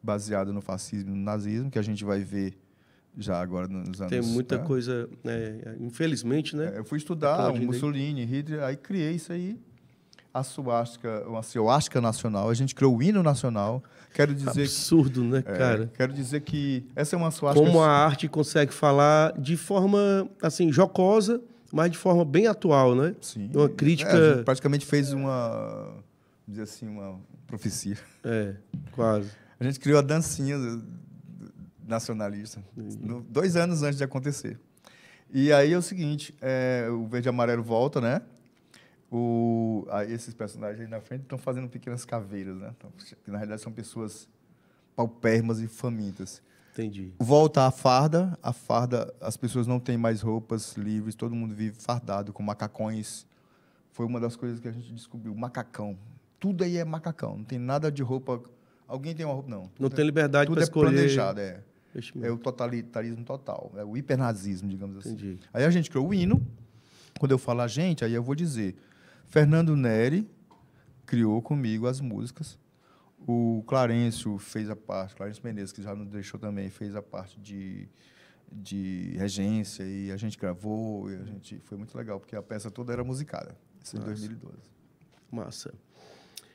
baseada no fascismo e no nazismo, que a gente vai ver já agora nos anos... Tem muita coisa, infelizmente, né? Eu fui estudar o Mussolini, Hitler, aí criei isso aí. A suástica, uma suástica nacional, a gente criou o hino nacional. Quero dizer absurdo, né, cara? Quero dizer que essa é uma suástica... Como a arte consegue falar de forma, assim, jocosa, mas de forma bem atual, né? Sim. Uma crítica... a gente praticamente fez uma profecia. Quase. A gente criou a dancinha nacionalista, 2 anos antes de acontecer. E aí é o seguinte, o verde e amarelo volta, né? Esses personagens aí na frente estão fazendo pequenas caveiras, né? Que, na realidade, são pessoas paupérrimas e famintas. Entendi. Volta a farda, as pessoas não têm mais roupas livres, todo mundo vive fardado, com macacões. Foi uma das coisas que a gente descobriu, macacão. Tudo aí é macacão, não tem nada de roupa... Alguém tem uma roupa? Não. Não tem liberdade para escolher. Tudo é planejado, É o totalitarismo total, é o hipernazismo, digamos assim. Entendi. Aí a gente criou o hino. Quando eu falo a gente, aí eu vou dizer... Fernando Neri criou comigo as músicas. O Clarencio fez a parte, Clarencio Menezes, que já nos deixou também, fez a parte de regência, e a gente gravou, foi muito legal, porque a peça toda era musicada. Isso em 2012. Massa.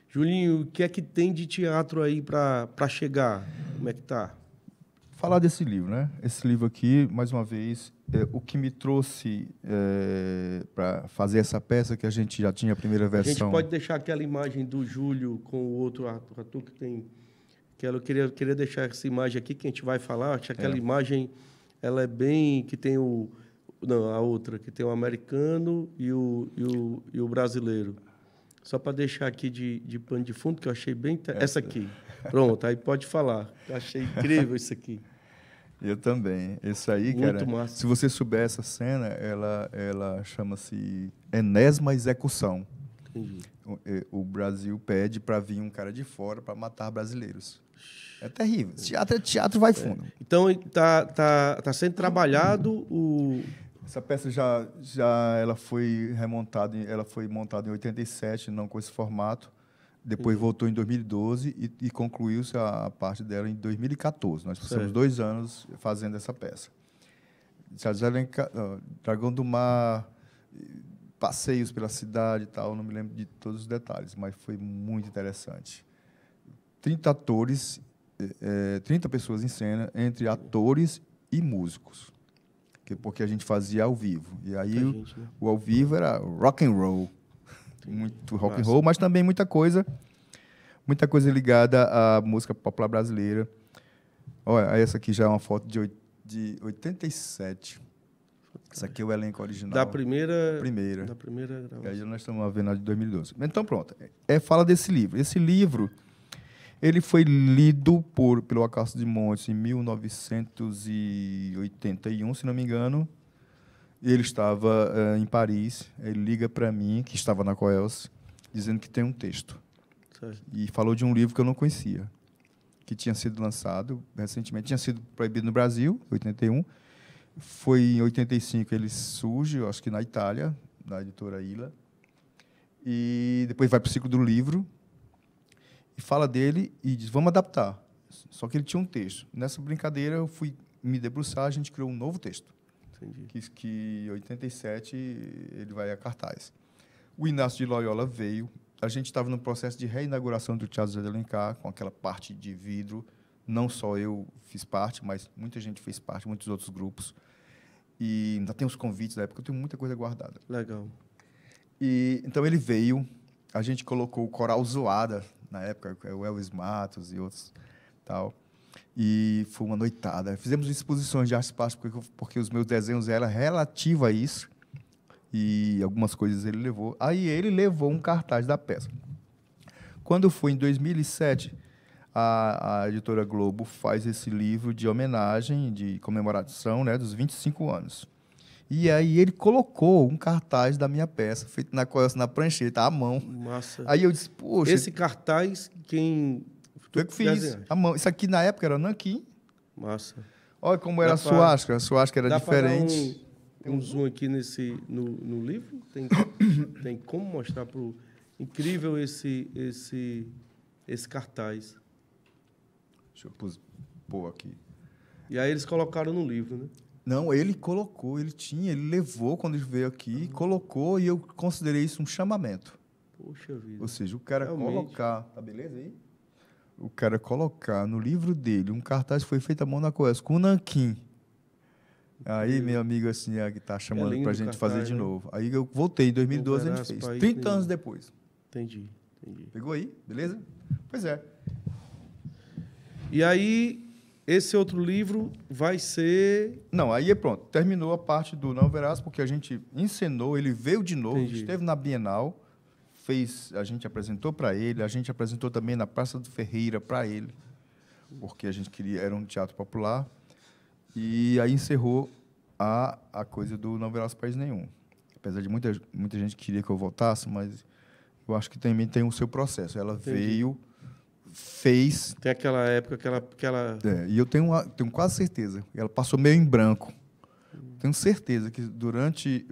Julinho, o que é que tem de teatro aí para chegar? Como é que tá? Falar desse livro, né? Esse livro aqui, mais uma vez, o que me trouxe para fazer essa peça, que a gente já tinha a primeira versão... A gente pode deixar aquela imagem do Júlio com o outro ator que tem... Eu queria deixar essa imagem aqui, que a gente vai falar. Acho que aquela imagem, ela é bem... que tem Não, a outra, que tem o americano e o brasileiro. Só para deixar aqui de pano de fundo, que eu achei bem... Essa aqui. Pronto, aí pode falar. Eu achei incrível isso aqui. Eu também. Isso aí, muito cara, massa. Se você souber essa cena, ela chama-se enésima execução. Entendi. O Brasil pede para vir um cara de fora para matar brasileiros. É terrível. Teatro vai fundo. Então, tá sendo trabalhado Essa peça ela foi montada em 87, não com esse formato. Depois voltou em 2012 e concluiu-se a parte dela em 2014. Nós passamos 2 anos fazendo essa peça. Charles de Alencar, Dragão do Mar, passeios pela cidade e tal, não me lembro de todos os detalhes, mas foi muito interessante. 30 atores, 30 pessoas em cena, entre atores e músicos, porque a gente fazia ao vivo. E aí o ao vivo era rock and roll, muito rock and roll, mas também muita coisa ligada à música popular brasileira. Olha, essa aqui já é uma foto de 87. Essa aqui é o elenco original. Da primeira. Primeira. Da primeira gravação. E aí nós estamos vendo a de 2012. Então, pronto. Fala desse livro. Esse livro, ele foi lido pelo Acácio de Montes em 1981, se não me engano. Ele estava em Paris. Ele liga para mim, que estava na Coelce, dizendo que tem um texto. Certo. E falou de um livro que eu não conhecia, que tinha sido lançado recentemente. Tinha sido proibido no Brasil, em 81. Foi em 85 ele surge, eu acho que na Itália, na editora Ila. E depois vai para o ciclo do livro e fala dele e diz, vamos adaptar. Só que ele tinha um texto. Nessa brincadeira, eu fui me debruçar, a gente criou um novo texto. Entendi. Que em 87 ele vai a cartaz. O Inácio de Loyola veio. A gente estava no processo de reinauguração do Teatro José de Alencar, com aquela parte de vidro. Não só eu fiz parte, mas muita gente fez parte, muitos outros grupos. E ainda tem os convites da época, eu tenho muita coisa guardada. Legal. E então ele veio, a gente colocou o Coral Zoada, na época, o Elvis Matos e outros, tal. E foi uma noitada. Fizemos exposições de artes plásticas, porque os meus desenhos eram relativos a isso. E algumas coisas ele levou. Aí ele levou um cartaz da peça. Quando foi em 2007, a editora Globo faz esse livro de homenagem, de comemoração, né, dos 25 anos. E aí ele colocou um cartaz da minha peça, feito na prancheta, à mão. Massa. Aí eu disse, poxa... Esse cartaz, quem... Tu é que fiz, à mão. Isso aqui, na época, era nanquim. Massa. Olha como era a suástica. A suástica era diferente. Dá um zoom aqui no livro? Tem como mostrar para o... Incrível esse cartaz. Deixa eu pôr aqui. E aí eles colocaram no livro, né? Não, ele colocou, ele levou quando ele veio aqui, colocou, e eu considerei isso um chamamento. Poxa vida. Ou seja, o cara realmente colocar... Tá beleza aí? O cara colocar no livro dele um cartaz que foi feito à mão na Coelce, com nanquim. Aí, meu amigo, assim, que tá chamando pra gente fazer de novo. Aí eu voltei, em 2012 a gente fez. 30 anos depois. Entendi. Pegou aí? Beleza? Pois é. E aí, esse outro livro vai ser... Não, aí é pronto. Terminou a parte do Não Verás, porque a gente encenou, ele veio de novo, esteve na Bienal, a gente apresentou para ele, a gente apresentou também na Praça do Ferreira para ele, porque a gente queria, era um teatro popular, e aí encerrou a coisa do Não Verás País Nenhum. Apesar de muita gente queria que eu voltasse, mas eu acho que também tem o seu processo. Ela veio... fez... Tem aquela época, aquela... e eu tenho quase certeza. Ela passou meio em branco. Tenho certeza que durante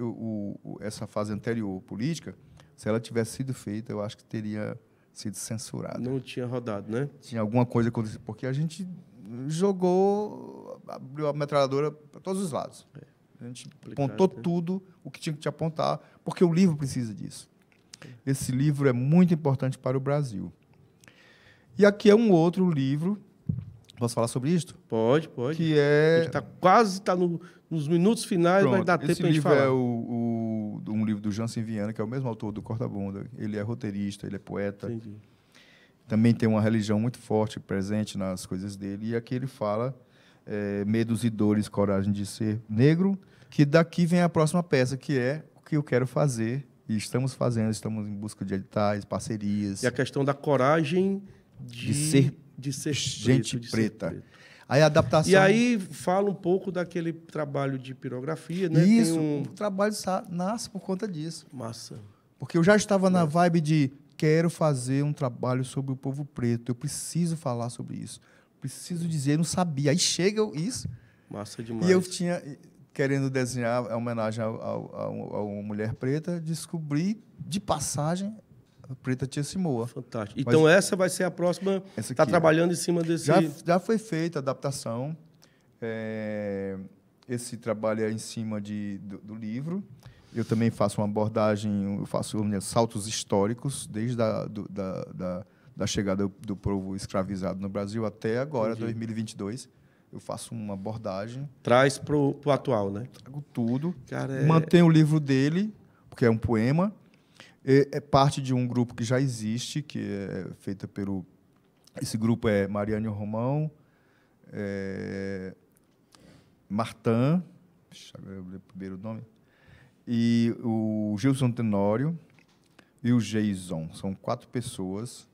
essa fase anterior política, se ela tivesse sido feita, eu acho que teria sido censurada. Não tinha rodado, né? Tinha alguma coisa acontecendo, porque a gente abriu a metralhadora para todos os lados. A gente apontou tudo o que tinha que te apontar, porque o livro precisa disso. Esse livro é muito importante para o Brasil. E aqui é um outro livro. Posso falar sobre isto? Pode. Que é... A gente quase nos minutos finais, vai dar tempo para a gente falar. Esse livro é um livro do Jansen Viana, que é o mesmo autor do Corta-Bunda. Ele é roteirista, ele é poeta. Entendi. Também tem uma religião muito forte, presente nas coisas dele. E aqui ele fala Medos e Dores, Coragem de Ser Negro, que daqui vem a próxima peça, que é o que eu quero fazer. E estamos fazendo, estamos em busca de editais, parcerias. E a questão da coragem de ser gente preta. Ser preto. Aí a adaptação... E aí fala um pouco daquele trabalho de pirografia, né? Isso, o trabalho nasce por conta disso. Massa. Porque eu já estava na vibe de quero fazer um trabalho sobre o povo preto, eu preciso falar sobre isso, preciso dizer, eu não sabia. Aí chega isso. Massa demais. E eu tinha, querendo desenhar a homenagem a uma mulher preta, descobri, de passagem, Preta Tia Simoa. Fantástico. Então, essa vai ser a próxima. Está trabalhando em cima desse... Já foi feita a adaptação. Esse trabalho é em cima do livro. Eu também faço uma abordagem, eu faço saltos históricos, desde da chegada do povo escravizado no Brasil até agora, 2022. Eu faço uma abordagem. Traz para o atual, né? Trago tudo. Mantenho o livro dele, porque é um poema. É parte de um grupo que já existe, que é feita pelo... Esse grupo é Mariane Romão, Martã, deixa eu ver o primeiro nome, e o Gilson Tenório e o Jason. São 4 pessoas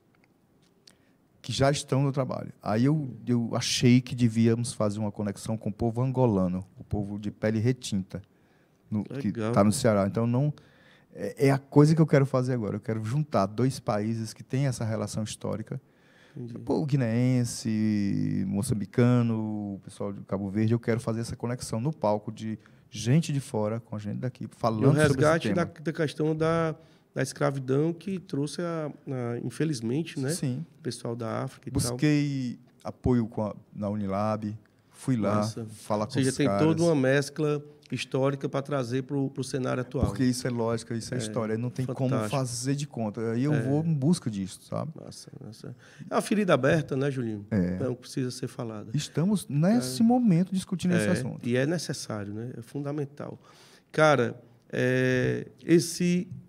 que já estão no trabalho. Aí eu achei que devíamos fazer uma conexão com o povo angolano, o povo de pele retinta, que está no Ceará. Então, não... É a coisa que eu quero fazer agora. Eu quero juntar 2 países que têm essa relação histórica. O povo guineense, moçambicano, o pessoal de Cabo Verde. Eu quero fazer essa conexão no palco de gente de fora com a gente daqui, falando sobre esse tema. O resgate da questão da escravidão que trouxe, infelizmente, né? Sim. O pessoal da África e Busquei apoio na Unilab, fui lá falar com os caras. Ou seja, tem toda uma mescla histórica para trazer para o cenário atual. Porque isso é lógica, isso é história. Não tem como fazer de conta. Aí eu vou em busca disso, sabe? Nossa. É uma ferida aberta, né, Julinho? Então precisa ser falada. Estamos nesse momento discutindo esse assunto. E é necessário, né? É fundamental. Cara,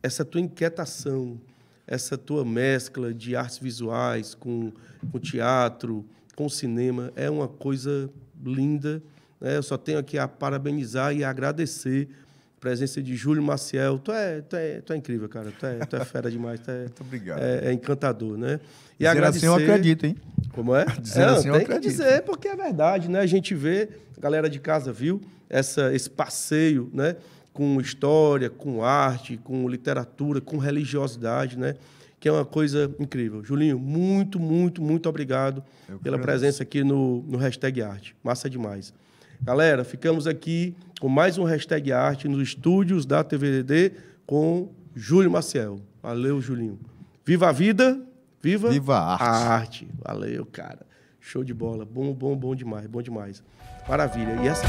essa tua inquietação, essa tua mescla de artes visuais com teatro, com cinema, é uma coisa linda. Eu só tenho aqui a parabenizar e agradecer a presença de Júlio Maciel. Tu é incrível, cara. Tu é fera demais. Muito obrigado. É encantador, né? E dizendo agradecer... assim eu acredito, hein? Como é? Dizendo assim eu tem acredito. que dizer, porque é verdade, né? A gente vê, a galera de casa viu esse passeio, né? Com história, com arte, com literatura, com religiosidade, né? Que é uma coisa incrível. Julinho, muito, muito, muito obrigado pela presença aqui no Hashtag Arte. Massa demais. Galera, ficamos aqui com mais um Hashtag Arte nos estúdios da TVDD com Júlio Maciel. Valeu, Julinho. Viva a vida, viva a arte. A arte. Valeu, cara. Show de bola. Bom demais, bom demais. Maravilha. E essa...